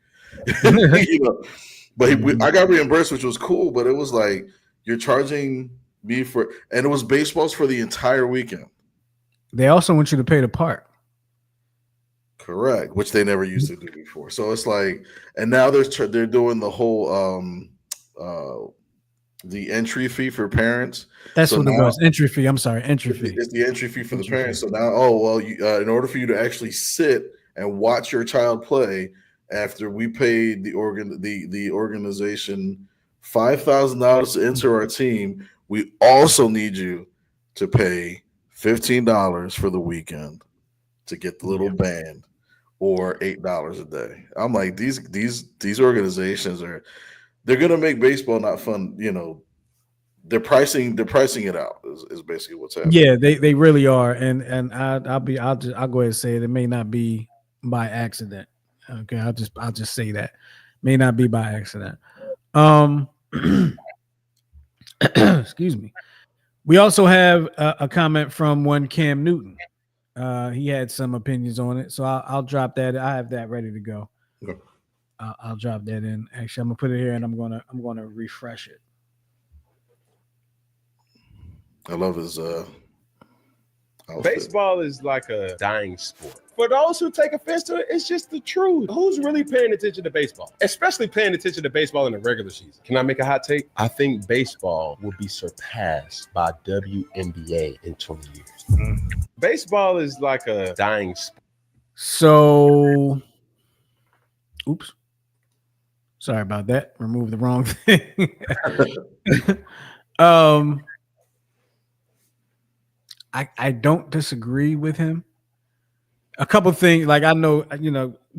But I got reimbursed, which was cool. But it was like, you're charging me for, and it was baseballs for the entire weekend. They also want you to pay the park. Correct, which they never used to do before. So it's like, and now they're doing the whole the entry fee for parents. That's what it was. Entry fee. I'm sorry, entry fee. It's the entry fee for the parents. So now, in order for you to actually sit and watch your child play, after we paid the organization $5,000 to enter our team, we also need you to pay $15 for the weekend to get the little band, or $8 a day. I'm like, these organizations they're gonna make baseball not fun. They're pricing it out is basically what's happening. Yeah, they really are, and I'll go ahead and say it may not be by accident. Okay, I'll just say that may not be by accident. Excuse me. We also have a comment from one Cam Newton. He had some opinions on it, so I'll drop that. I have that ready to go. Okay. I'll drop that in. Actually, I'm gonna put it here, and I'm gonna refresh it. I love his Baseball is like a dying sport. For those who take offense to it, it's just the truth. Who's really paying attention to baseball? Especially paying attention to baseball in the regular season. Can I make a hot take? I think baseball will be surpassed by WNBA in 20 years. Baseball is like a dying sport. So, oops. Sorry about that. Remove the wrong thing. I don't disagree with him. A couple things, like I know,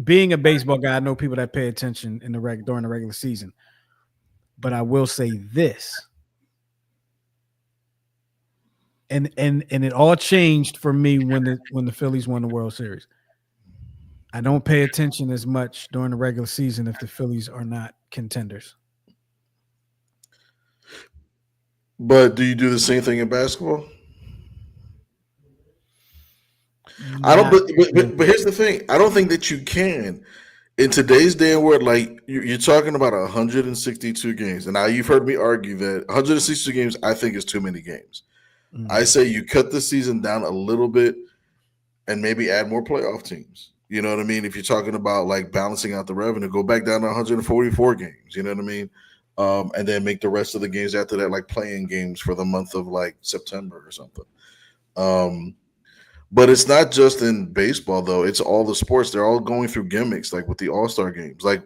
being a baseball guy, I know people that pay attention during the regular season. But I will say this, and it all changed for me when the Phillies won the World Series. I don't pay attention as much during the regular season if the Phillies are not contenders. But do you do the same thing in basketball? I don't. Not But here's the thing. I don't think that you can in today's day and world. Like you're talking about 162 games, and now you've heard me argue that 162 games I think is too many games. I say you cut the season down a little bit and maybe add more playoff teams. You know what I mean? If you're talking about like balancing out the revenue, go back down to 144 games. You know what I mean? And then make the rest of the games after that like playing games for the month of like September or something. But it's not just in baseball though; it's all the sports. They're all going through gimmicks, like with the All-Star games, like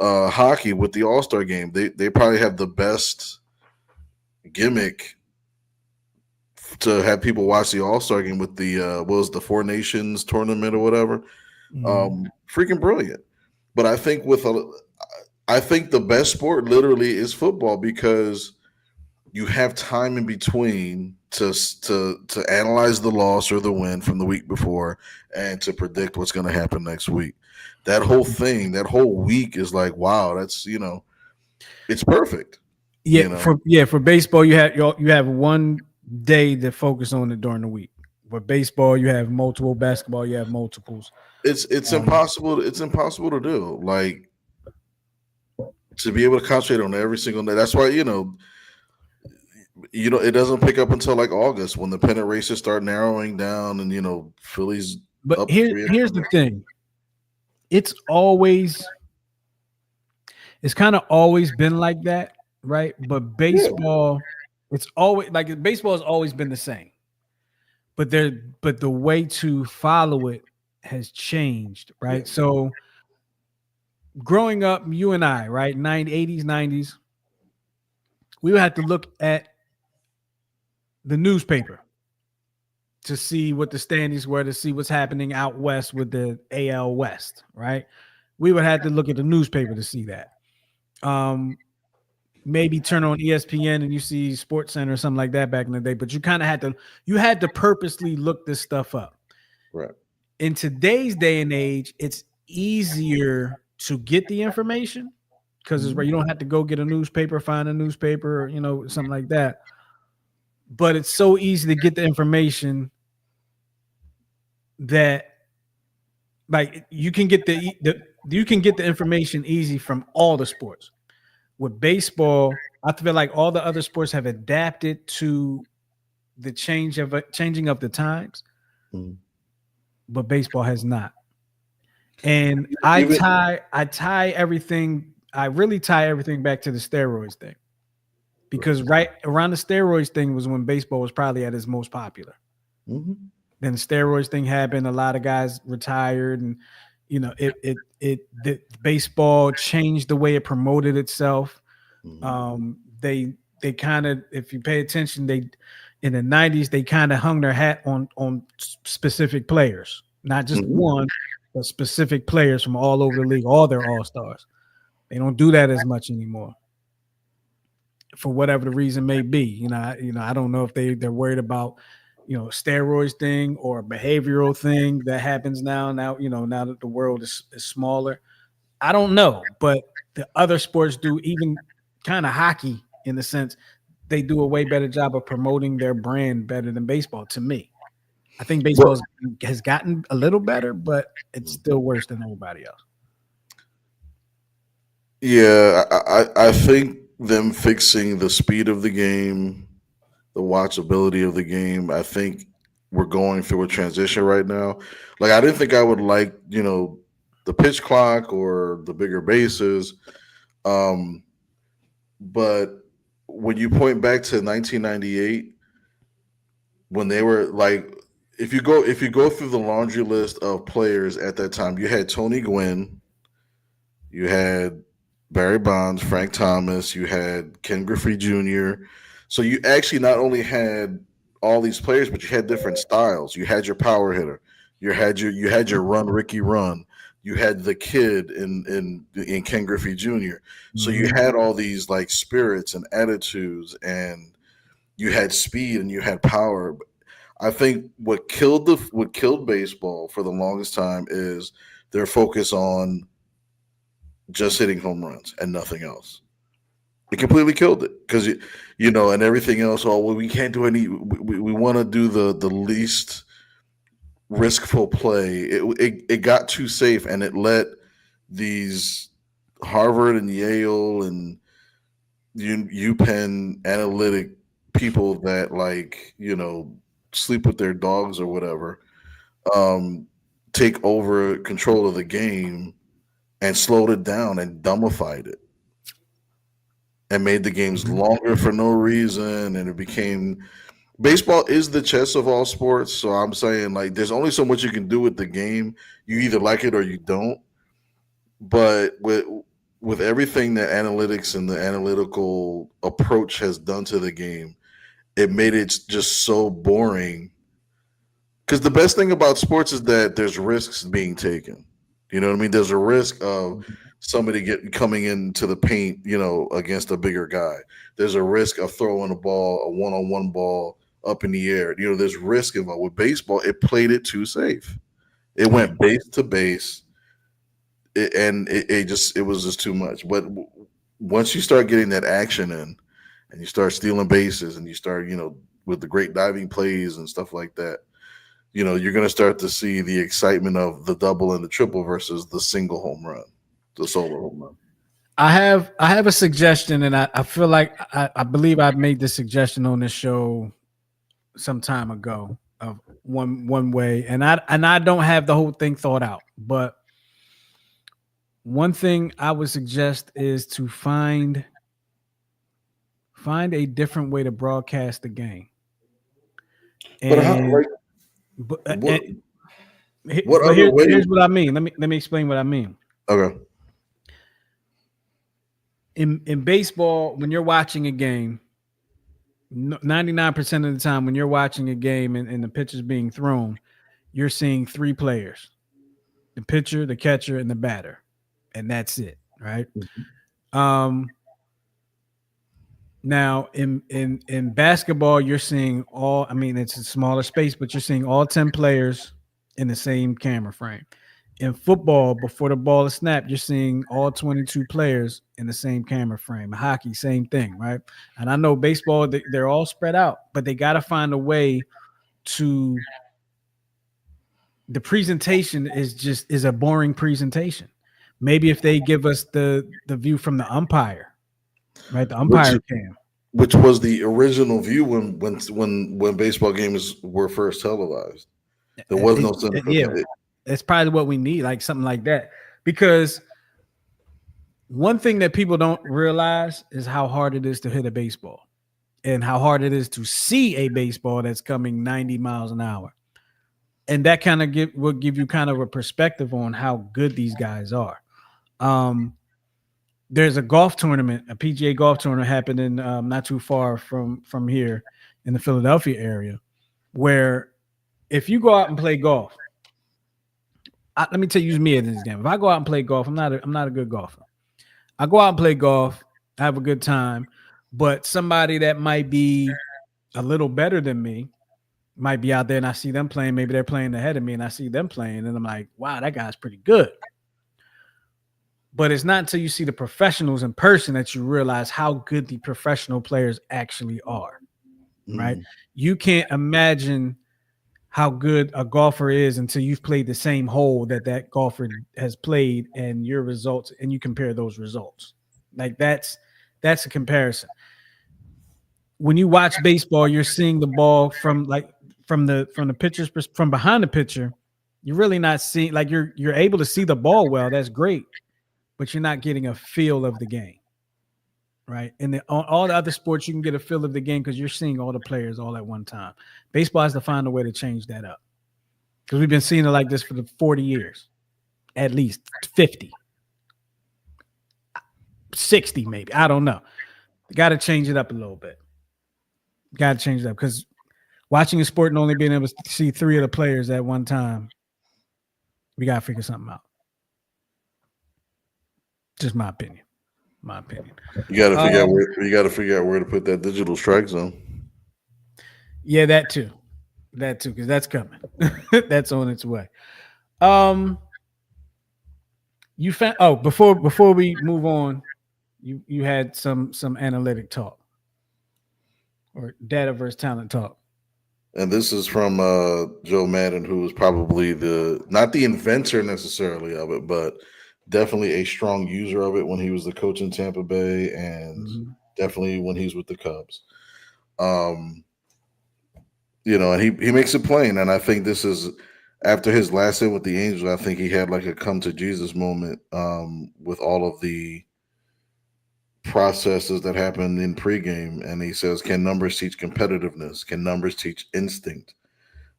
hockey with the All-Star game. They probably have the best gimmick to have people watch the All-Star game with the what was the Four Nations tournament or whatever. Freaking brilliant. But I think I think the best sport literally is football because you have time in between to analyze the loss or the win from the week before and to predict what's going to happen next week. That whole thing, that whole week is like, wow, that's it's perfect. Yeah, for baseball, you have one day to focus on it during the week. But baseball, you have multiple. Basketball, you have multiples. It's impossible. It's impossible to do. Like to be able to concentrate on every single day. That's why it doesn't pick up until like August when the pennant races start narrowing down, and Phillies. But here's the thing. It's kind of always been like that, right? But baseball, it's always like baseball has always been the same. But the way to follow it has changed, right? Yeah. So growing up, you and I, right, 80s, 90s, we would have to look at the newspaper to see what the standings were, to see what's happening out west with the AL West, right? We would have to look at the newspaper to see that. Maybe turn on ESPN and you see Sports Center or something like that back in the day, but you kind of had to purposely look this stuff up. Right. In today's day and age, it's easier to get the information because it's where you don't have to go get a newspaper, find a newspaper, or something like that. But it's so easy to get the information that like you can get the information easy from all the sports. With baseball, I feel like all the other sports have adapted to the changing of the times, but baseball has not. And I really tie everything back to the steroids thing. Because right around the steroids thing was when baseball was probably at its most popular. Then the steroids thing happened. A lot of guys retired, and the baseball changed the way it promoted itself. They kind of, if you pay attention, in the 90s they kind of hung their hat on specific players, not just one, but specific players from all over the league, all their all-stars. They don't do that as much anymore, for whatever the reason may be. I don't know if they're worried about steroids thing or a behavioral thing that happens now that the world is smaller. I don't know, but the other sports do, even kind of hockey in the sense they do a way better job of promoting their brand better than baseball. To me, I think baseball has gotten a little better, but it's still worse than everybody else. Yeah, I think them fixing the speed of the game, the watchability of the game, I think we're going through a transition right now. Like I didn't think I would like, the pitch clock or the bigger bases. But when you point back to 1998, when they were like, if you go through the laundry list of players at that time, you had Tony Gwynn, you had Barry Bonds, Frank Thomas, you had Ken Griffey Jr. So you actually not only had all these players, but you had different styles. You had your power hitter, you had your run Ricky run, You had the kid in Ken Griffey Jr. So you Mhm. had all these like spirits and attitudes, and you had speed and you had power. I think what killed baseball for the longest time is their focus on just hitting home runs and nothing else. It completely killed it because and everything else. Oh well, we can't do any. We want to do the least riskful play. It got too safe, and it let these Harvard and Yale and UPenn analytic people that sleep with their dogs or whatever um, take over control of the game and slowed it down and dumbified it and made the games longer for no reason, and it became baseball is the chess of all sports. So I'm saying like there's only so much you can do with the game. You either like it or you don't. But with everything that analytics and the analytical approach has done to the game, it made it just so boring. Because the best thing about sports is that there's risks being taken. You know what I mean? There's a risk of somebody coming into the paint, against a bigger guy. There's a risk of throwing a ball, a one-on-one ball up in the air. There's risk involved. With baseball, it played it too safe. It went base to base, it was just too much. But once you start getting that action in, and you start stealing bases, and you start, with the great diving plays and stuff like that, you're going to start to see the excitement of the double and the triple versus the single home run, the solo home run. I have a suggestion, and I feel like I believe I made this suggestion on this show some time ago of one way, and I don't have the whole thing thought out, but one thing I would suggest is to find a different way to broadcast the game. But how, And like, but, what, and, what but other way? here's what I mean. Let me explain what I mean. Okay. In baseball, when you're watching a game, 99% of the time when you're watching a game and the pitch is being thrown, you're seeing three players: the pitcher, the catcher, and the batter, and that's it, right? Now in basketball, you're seeing all. I mean, it's a smaller space, but you're seeing all 10 players in the same camera frame. In football, before the ball is snapped, you're seeing all 22 players in the same camera frame. Hockey, same thing, right? And I know baseball, they're all spread out, but they got to find a way to. The presentation is a boring presentation. Maybe if they give us the view from the umpire, right? The umpire cam. Which was the original view when baseball games were first televised. There was no center. Yeah, that's probably what we need, like something like that. Because one thing that people don't realize is how hard it is to hit a baseball, and how hard it is to see a baseball that's coming 90 miles an hour. And that kind of will give you kind of a perspective on how good these guys are. There's a golf tournament, a PGA golf tournament happening not too far from here in the Philadelphia area, where if you go out and play golf, let me use me as an example. If I go out and play golf, I'm not a good golfer. I go out and play golf, I have a good time, but somebody that might be a little better than me might be out there, and I see them playing. Maybe they're playing ahead of me, and I see them playing, and I'm like, wow, that guy's pretty good. But it's not until you see the professionals in person that you realize how good the professional players actually are, right? You can't imagine how good a golfer is until you've played the same hole that golfer has played, and your results, and you compare those results. Like that's a comparison. When you watch baseball, you're seeing the ball from the pitcher's from behind the pitcher. You're really not seeing, like, you're able to see the ball well. That's great. But you're not getting a feel of the game, right? And all the other sports, you can get a feel of the game because you're seeing all the players all at one time. Baseball has to find a way to change that up, because we've been seeing it like this for the 40 years, at least 50, 60 maybe. I don't know. Got to change it up a little bit. Got to change it up, because watching a sport and only being able to see three of the players at one time, we got to figure something out. Just my opinion. My opinion. You got to figure out where you got to figure out where to put that digital strike zone. Yeah, that too, because that's coming. That's on its way. You found before we move on, you had some analytic talk or data versus talent talk. And this is from Joe Madden, who was probably not the inventor necessarily of it, but definitely a strong user of it when he was the coach in Tampa Bay, and definitely when he's with the Cubs. And he makes it plain. And I think this is after his last hit with the Angels. I think he had like a come to Jesus moment with all of the processes that happen in pregame, and he says, can numbers teach competitiveness? Can numbers teach instinct?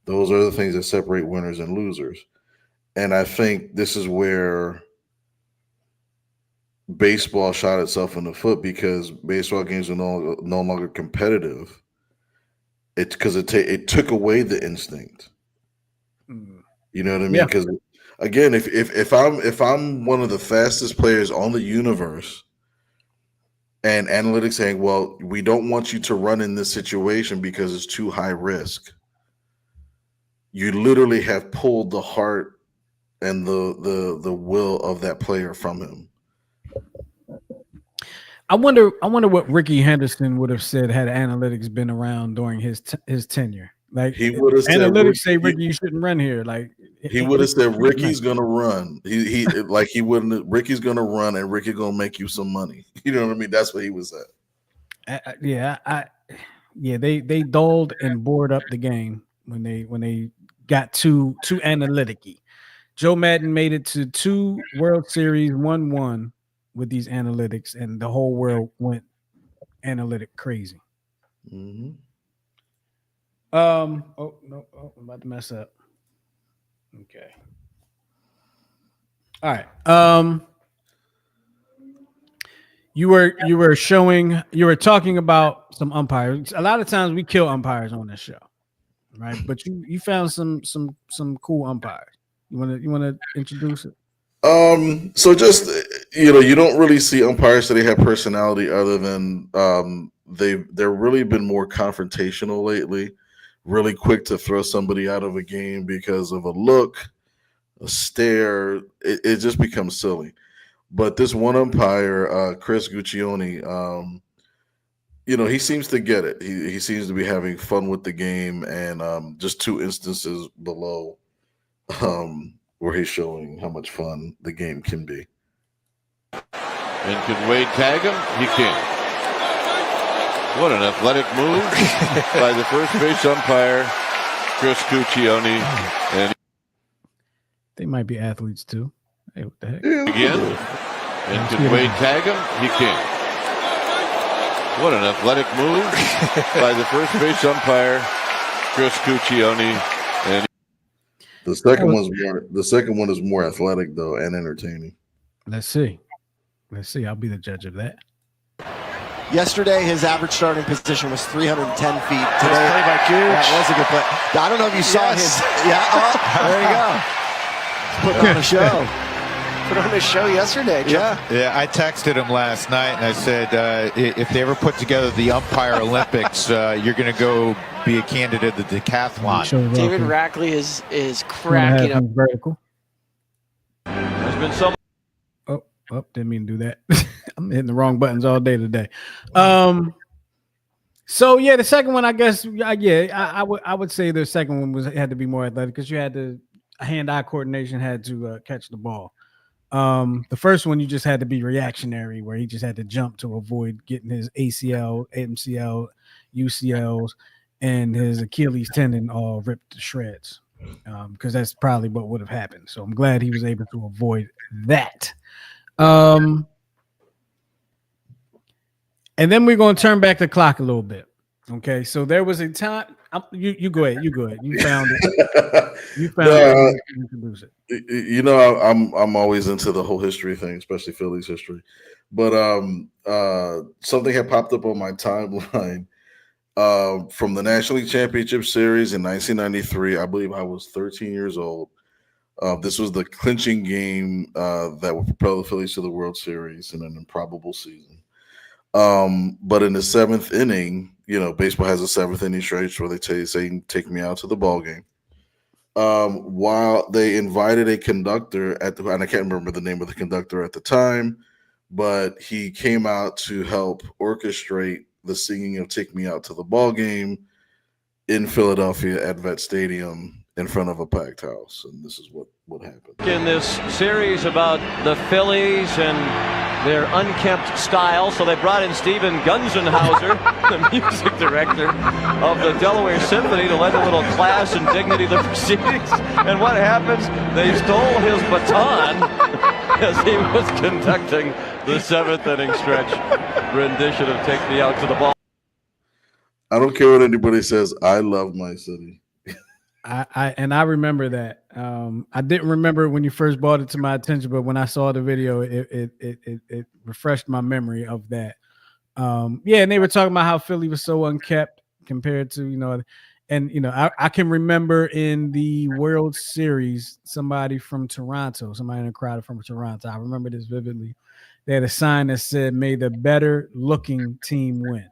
Those are the things that separate winners and losers. And I think this is where baseball shot itself in the foot, because baseball games are no longer competitive. It's because it took away the instinct. You know what I mean? Because again, if I'm one of the fastest players on the universe, and analytics saying, well, we don't want you to run in this situation because it's too high risk, you literally have pulled the heart and the will of that player from him. I wonder what Ricky Henderson would have said had analytics been around during his tenure. Like, he would have said, analytics say, Ricky, you shouldn't run here. Like, he would have said, Ricky's gonna run. He wouldn't. Ricky's gonna run, and Ricky gonna make you some money. You know what I mean? That's what he was at. They dulled and bored up the game when they got too analytic-y. Joe Madden made it to 2 World Series, 1-1 with these analytics, and the whole world went analytic crazy. Mm-hmm. I'm about to mess up. Okay. All right. You were talking about some umpires. A lot of times we kill umpires on this show, right? But you found some cool umpires. You want to introduce it? So just you don't really see umpires that they have personality, other than they've really been more confrontational lately. Really quick to throw somebody out of a game because of a look, a stare. It just becomes silly. But this one umpire, Chris Guccione, he seems to get it. He seems to be having fun with the game, and just 2 instances below where he's showing how much fun the game can be. And can Wade tag him? He can. What an athletic move by the first base umpire, Chris Guccione. And they might be athletes too. Hey, what the heck? Again. And can Wade tag him? He can. What an athletic move by the first base umpire, Chris Guccione. And the second one is more athletic though, and entertaining. Let's see. I'll be the judge of that. Yesterday, his average starting position was 310 feet. Today, play by Gooch. That was a good play. I don't know if you saw his. Yeah, there you go. Put on a show. Put on a show yesterday. Yeah. I texted him last night and I said, if they ever put together the umpire Olympics, you're going to go be a candidate at the decathlon. David Rackley is cracking up. Vertical. There's been some. Oh, didn't mean to do that. I'm hitting the wrong buttons all day today. So yeah, the second one, I guess, I would say the second one had to be more athletic because you had to hand-eye coordination, had to catch the ball. The first one, you just had to be reactionary, where he just had to jump to avoid getting his ACL, MCL, UCLs, and his Achilles tendon all ripped to shreds, because that's probably what would have happened. So I'm glad he was able to avoid that. And then we're going to turn back the clock a little bit. Okay, so there was a time. You go ahead. You found it. You found it. Introduce it. I'm always into the whole history thing, especially Phillies history. But something had popped up on my timeline from the National League Championship Series in 1993. I believe I was 13 years old. This was the clinching game that would propel the Phillies to the World Series in an improbable season. But in the seventh inning, baseball has a seventh inning stretch where they say, take me out to the ball game. While they invited a conductor and I can't remember the name of the conductor at the time, but he came out to help orchestrate the singing of Take Me Out to the Ball Game in Philadelphia at Vet Stadium in front of a packed house. And this is what happened. In this series about the Phillies and their unkempt style, so they brought in Steven Gunzenhauser, the music director of the Delaware Symphony, to lend a little class and dignity to the proceedings. And what happens? They stole his baton as he was conducting the seventh inning stretch rendition of Take Me Out to the Ball. I don't care what anybody says. I love my city. I remember that. I didn't remember it when you first brought it to my attention, but when I saw the video, it refreshed my memory of that. Yeah, and they were talking about how Philly was so unkept compared to, I can remember in the World Series, somebody in the crowd from Toronto. I remember this vividly. They had a sign that said, "May the better looking team win."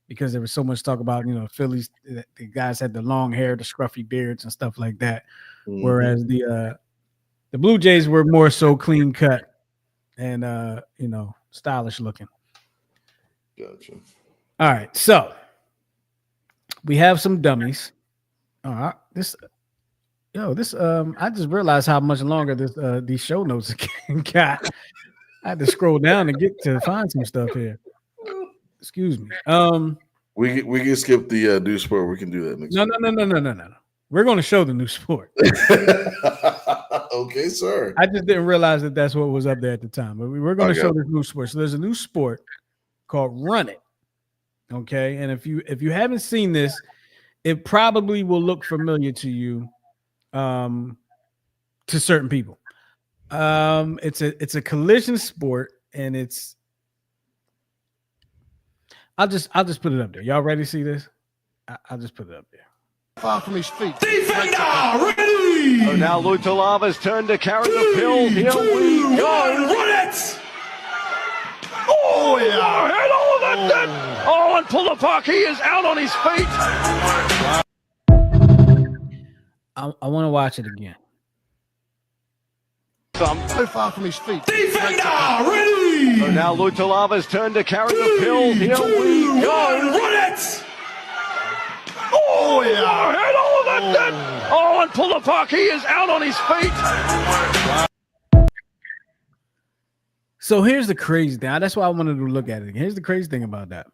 Because there was so much talk about, Phillies, the guys had the long hair, the scruffy beards and stuff like that. Mm-hmm. Whereas the Blue Jays were more so clean cut and, stylish looking. Gotcha. All right. So we have some dummies. All right. I just realized how much longer these show notes got. I had to scroll down to find some stuff here. Excuse me. We can skip the new sport. We can do that next. No. We're going to show the new sport. Okay, sir. I just didn't realize that that's what was up there at the time. But we're going to show this new sport. So there's a new sport called Run It. Okay, and if you haven't seen this, it probably will look familiar to you, to certain people. It's a collision sport, and it's. I'll just put it up there. Y'all ready to see this? I'll just put it up there. Far from his feet. Defender ready! So now Lutalava's turn to carry the pill. Here we go. Run it! Oh, yeah. Hit all of that. Oh, and Pulapaki is out on his feet. I want to watch it again. So far from his feet. Defender ready! So now Lutalava's turn to carry the pill. Here we go. Run it! Oh, yeah. Hit all of that. Oh, and Pulapaki is out on his feet. So here's the crazy thing. That's why I wanted to look at it. Here's the crazy thing about that.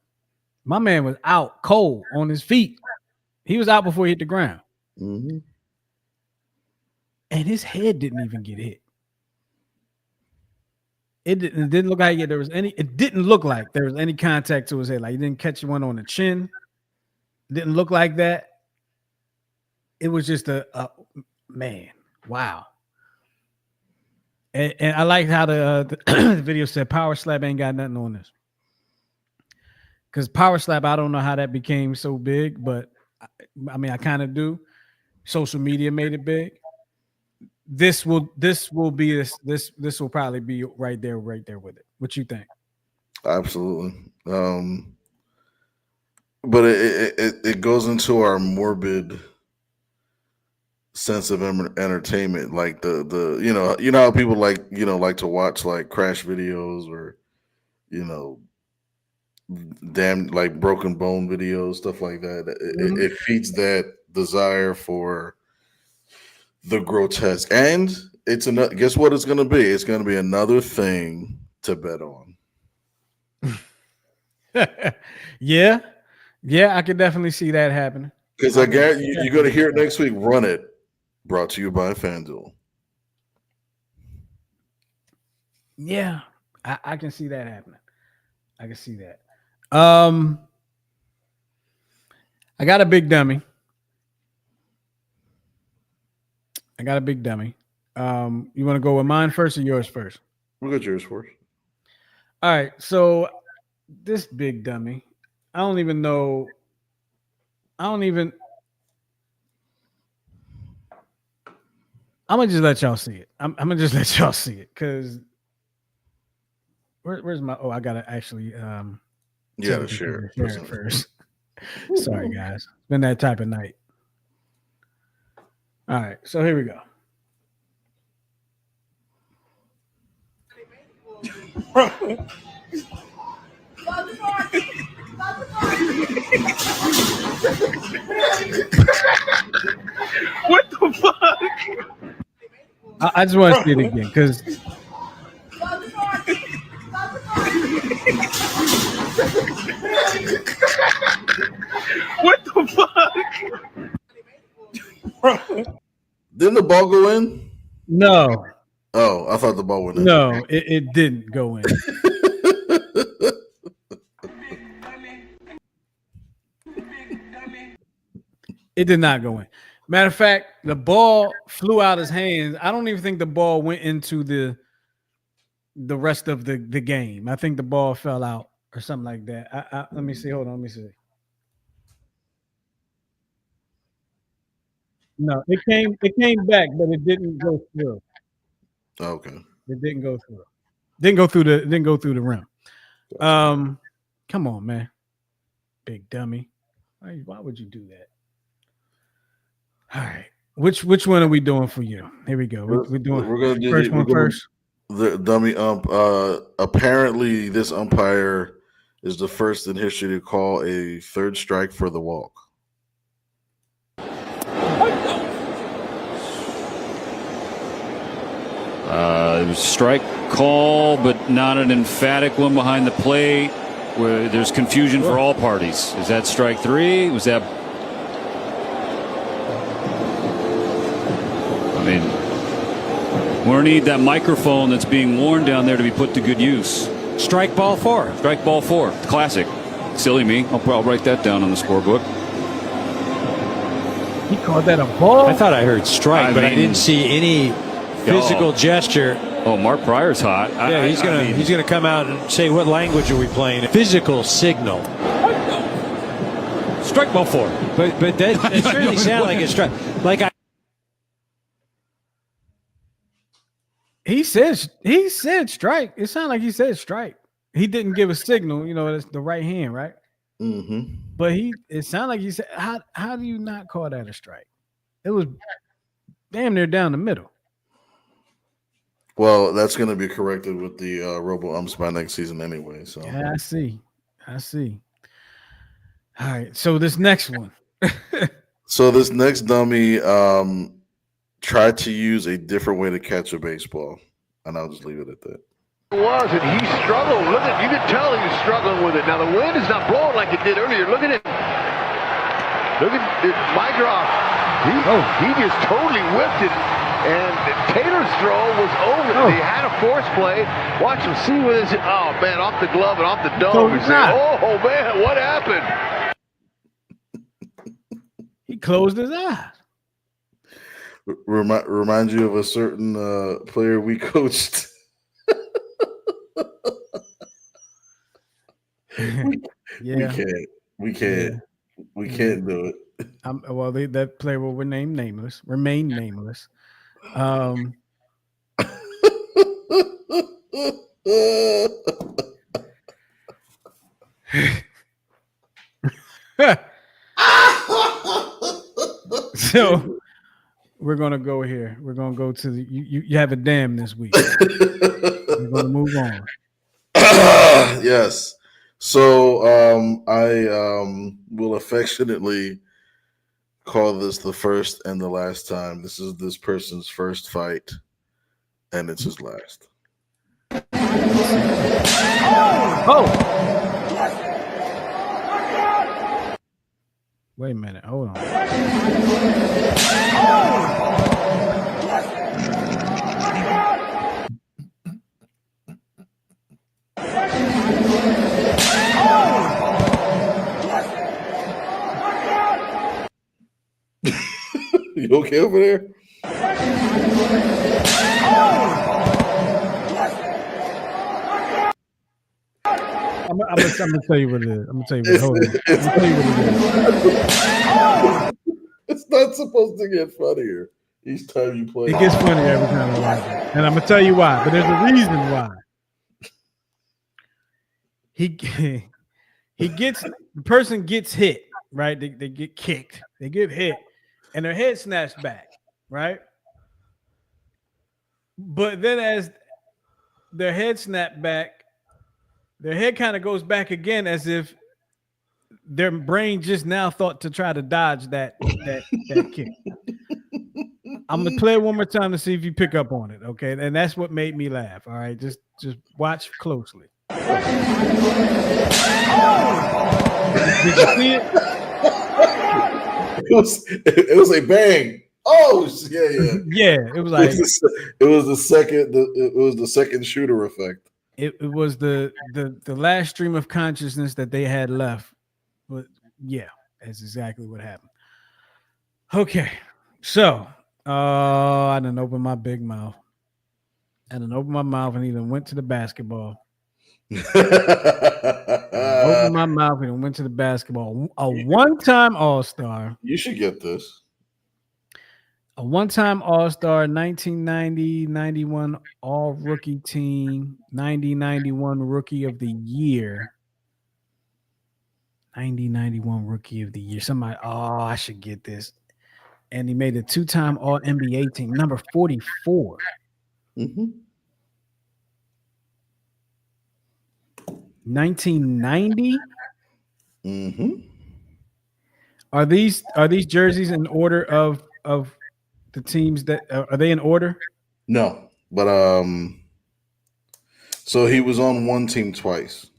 My man was out cold on his feet. He was out before he hit the ground. Mm-hmm. And his head didn't even get hit. It didn't look like there was any contact to his head. Like he didn't catch one on the chin. It didn't look like that. It was just a man. Wow. And I like how the video said Power Slap ain't got nothing on this. Because Power Slap, I don't know how that became so big, but I mean I kind of do. Social media made it big. This will probably be right there with it. What you think? Absolutely. But it goes into our morbid sense of entertainment, like the how people like to watch like crash videos or damn like broken bone videos, stuff like that. It feeds that desire for the grotesque, and it's another. Guess what it's going to be? It's going to be another thing to bet on. Yeah, I can definitely see that happening. Because I guarantee you're going to hear it next week. Run It, brought to you by FanDuel. Yeah, I can see that happening. I can see that. I got a big dummy. You want to go with mine first or yours first? We'll get yours first. All right. So this big dummy, I don't even know. I I'm gonna just let y'all see it. I'm gonna just let y'all see it because where's my? Oh, I gotta actually Yeah, share it first. Sorry, guys. It's been that type of night. All right, so here we go. What the fuck? I just want to see it again because what the fuck? Didn't the ball go in? no. Oh, I thought the ball went in. No, it didn't go in. It did not go in. Matter of fact, the ball flew out his hands. I don't even think the ball went into the rest of the game. I think the ball fell out or something like that. Let me see. Hold on. Let me see. No, it came back, but it didn't go through. Okay. It didn't go through. Didn't go through the rim. Come on, man. Big dummy. Why would you do that? All right. Which one are we doing for you? Here we go. We're gonna do first one first. The dummy ump. Apparently, this umpire is the first in history to call a third strike for the walk. It was a strike call, but not an emphatic one behind the plate. Where there's confusion for all parties. Is that strike 3? Was that? I mean, we're gonna need that microphone that's being worn down there to be put to good use. Strike ball 4. Strike ball 4. Classic. Silly me. I'll write that down on the scorebook. He called that a ball? I thought I heard strike, but I didn't see any physical gesture. Oh, Mark Pryor's hot. Yeah, he's gonna come out and say, what language are we playing? Physical signal. Strike ball 4. But that certainly sounded like a strike. He said strike. It sounded like he said strike. He didn't give a signal. You know, it's the right hand, right? Mm-hmm. But it sounded like he said, how do you not call that a strike? It was damn near down the middle. Well, that's going to be corrected with the robo umps by next season anyway. So yeah, I see. All right, so this next one. So this next dummy tried to use a different way to catch a baseball, and I'll just leave it at that. Was, and he struggled. Look at, you could tell he was struggling with it. Now the wind is not blowing like it did earlier. Look at Mydroff. He just totally whipped it. And Taylor's throw was over. He had a force play. Watch him see with his, oh man, off the glove and off the dome. He said, oh man, what happened? He closed his eyes. Remind you of a certain player we coached. Yeah, we can't do it. Well, that player will remain nameless. So we're gonna go here. We're gonna go to the you have a damn this week. We're gonna move on. Yes. So I will affectionately call this the first and the last time. This is this person's first fight, and it's his last. Wait a minute. Hold on. You okay over there? I'm gonna tell you what it is. Hold on. I'm gonna tell you what it is. It's not supposed to get funnier. Each time you play, it gets funny every time I watch it, and I'm gonna tell you why. But there's a reason why. The person gets hit, right? They get kicked, they get hit, and their head snaps back, right? But then as their head snapped back, their head kind of goes back again, as if their brain just now thought to try to dodge that kick. I'm gonna play it one more time to see if you pick up on it, okay? And that's what made me laugh. All right, just watch closely. Did you see it? It was a bang. Oh yeah. Yeah, it was like it was the second shooter effect. It was the last stream of consciousness that they had left. But yeah, that's exactly what happened. Okay, so I didn't open my big mouth. I didn't open my mouth and even went to the basketball. Opened my mouth and went to the basketball. A one-time All-Star. You should get this. A one-time All-Star, 1990-91 All-Rookie Team, 90-91 Rookie of the Year. 90-91 Rookie of the Year. Somebody, I should get this. And he made a two-time All-NBA team, number 44. Mm-hmm. 1990. Mm-hmm. Are these jerseys in order of the teams that are they in order? No, but so he was on one team twice.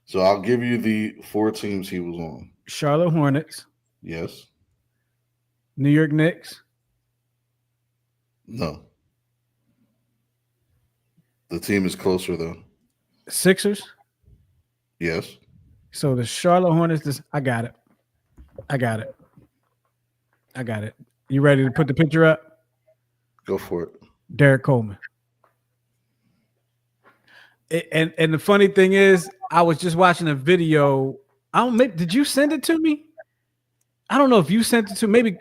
So I'll give you the 4 teams he was on. Charlotte Hornets. Yes. New York Knicks. No. The team is closer though. Sixers. Yes. So the Charlotte Hornets. I got it. You ready to put the picture up? Go for it. Derek Coleman. And the funny thing is, I was just watching a video. Did you send it to me? I don't know if you sent it to me. Maybe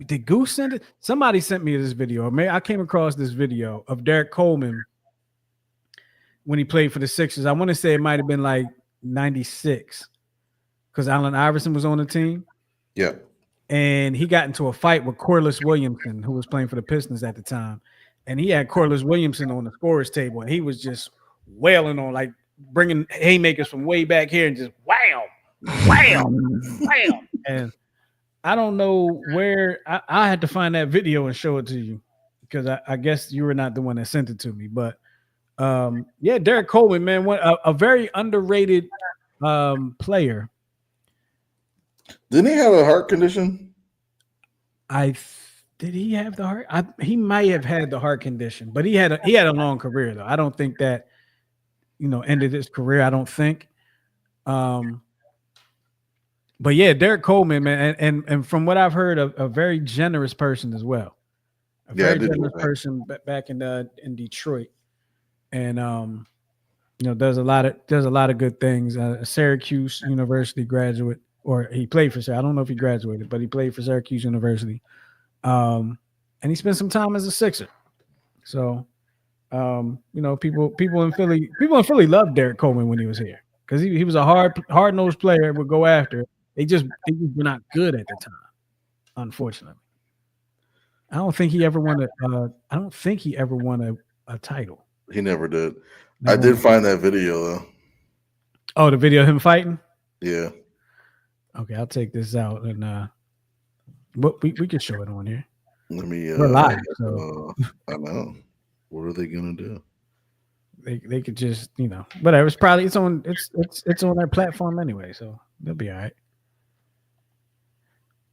did Goose send it? Somebody sent me this video. Maybe I came across this video of Derek Coleman when he played for the Sixers. I want to say it might have been like 96 because Allen Iverson was on the team. Yeah. And he got into a fight with Corliss Williamson, who was playing for the Pistons at the time. And he had Corliss Williamson on the scorer's table, and he was just wailing on, like, bringing haymakers from way back here and just wham, wham, wham. And I don't know where I had to find that video and show it to you because I guess you were not the one that sent it to me. But yeah, Derek Coleman, man, a very underrated player. Didn't he have a heart condition? Did he have the heart? He might have had the heart condition, but he had a long career though. I don't think that ended his career. I don't think. But yeah, Derek Coleman, man, and from what I've heard, a very generous person as well. A very generous person back in Detroit, and does a lot of good things. A Syracuse University graduate, or he played for. I don't know if he graduated, but he played for Syracuse University. And he spent some time as a Sixer. So, people in Philly loved Derek Coleman when he was here because he was a hard-nosed player, would go after. They just were not good at the time, unfortunately. I don't think he ever won a title. He never did. I did find that video though. Oh, the video of him fighting? Yeah. Okay, I'll take this out and but we could show it on here. Let me we're live, so I know. What are they gonna do? They could just, whatever. It's probably it's on their platform anyway, so they'll be all right.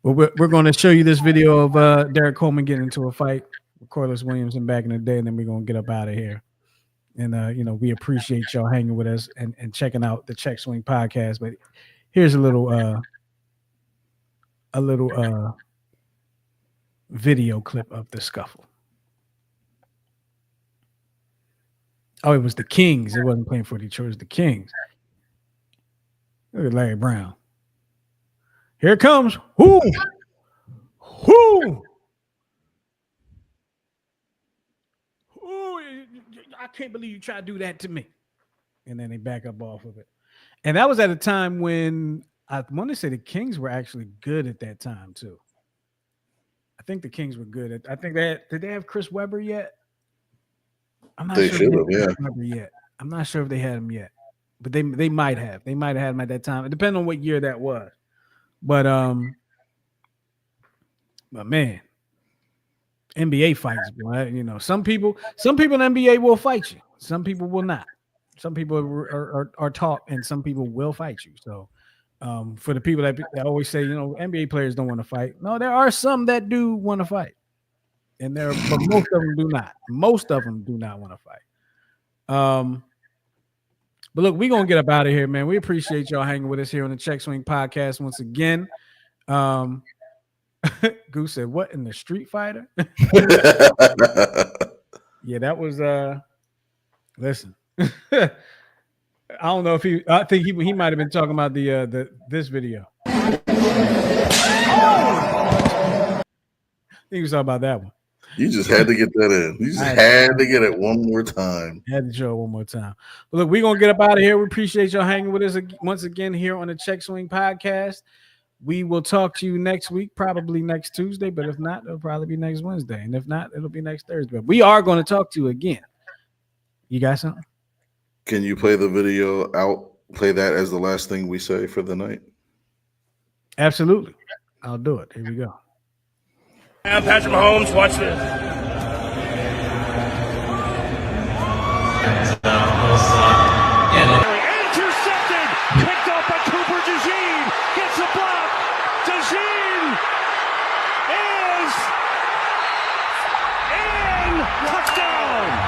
Well, we're going to show you this video of Derek Coleman getting into a fight with Corliss Williamson back in the day, and then we're going to get up out of here. And we appreciate y'all hanging with us and checking out the CheckSwing Podcast. But here's a little video clip of the scuffle. Oh, it was the Kings. It wasn't playing for Detroit. It was the Kings. Look at Larry Brown. Here it comes. Whoo! Whoo! can't believe you try to do that to me. And then they back up off of it. And that was at a time when I want to say the Kings were actually good at that time too. I think the Kings were good. Did they have Chris Webber yet? I'm not sure if they had Chris Webber yet. I'm not sure if they had him yet. But they might have. They might have had him at that time. It depends on what year that was. But man, NBA fights, boy. You know, some people in the NBA will fight you. Some people will not. Some people are taught, and some people will fight you. So, for the people that always say, you know, NBA players don't want to fight. No, there are some that do want to fight, but most of them do not. Most of them do not want to fight. But look, we're gonna get up out of here, man. We appreciate y'all hanging with us here on the CheckSwing Podcast once again. Goose said, "What in the Street Fighter?" Yeah, that was listen. I don't know if I think he might have been talking about this video. He was talking about that one. You just had to get that in. You just had to get it one more time. Had to show it one more time. But look, we're going to get up out of here. We appreciate y'all hanging with us once again here on the CheckSwing Podcast. We will talk to you next week, probably next Tuesday. But if not, it'll probably be next Wednesday. And if not, it'll be next Thursday. But we are going to talk to you again. You got something? Can you play the video out? Play that as the last thing we say for the night? Absolutely. I'll do it. Here we go. Now Patrick Mahomes, watch this. Intercepted, picked up by Cooper DeJean, gets a block. DeJean is in, touchdown.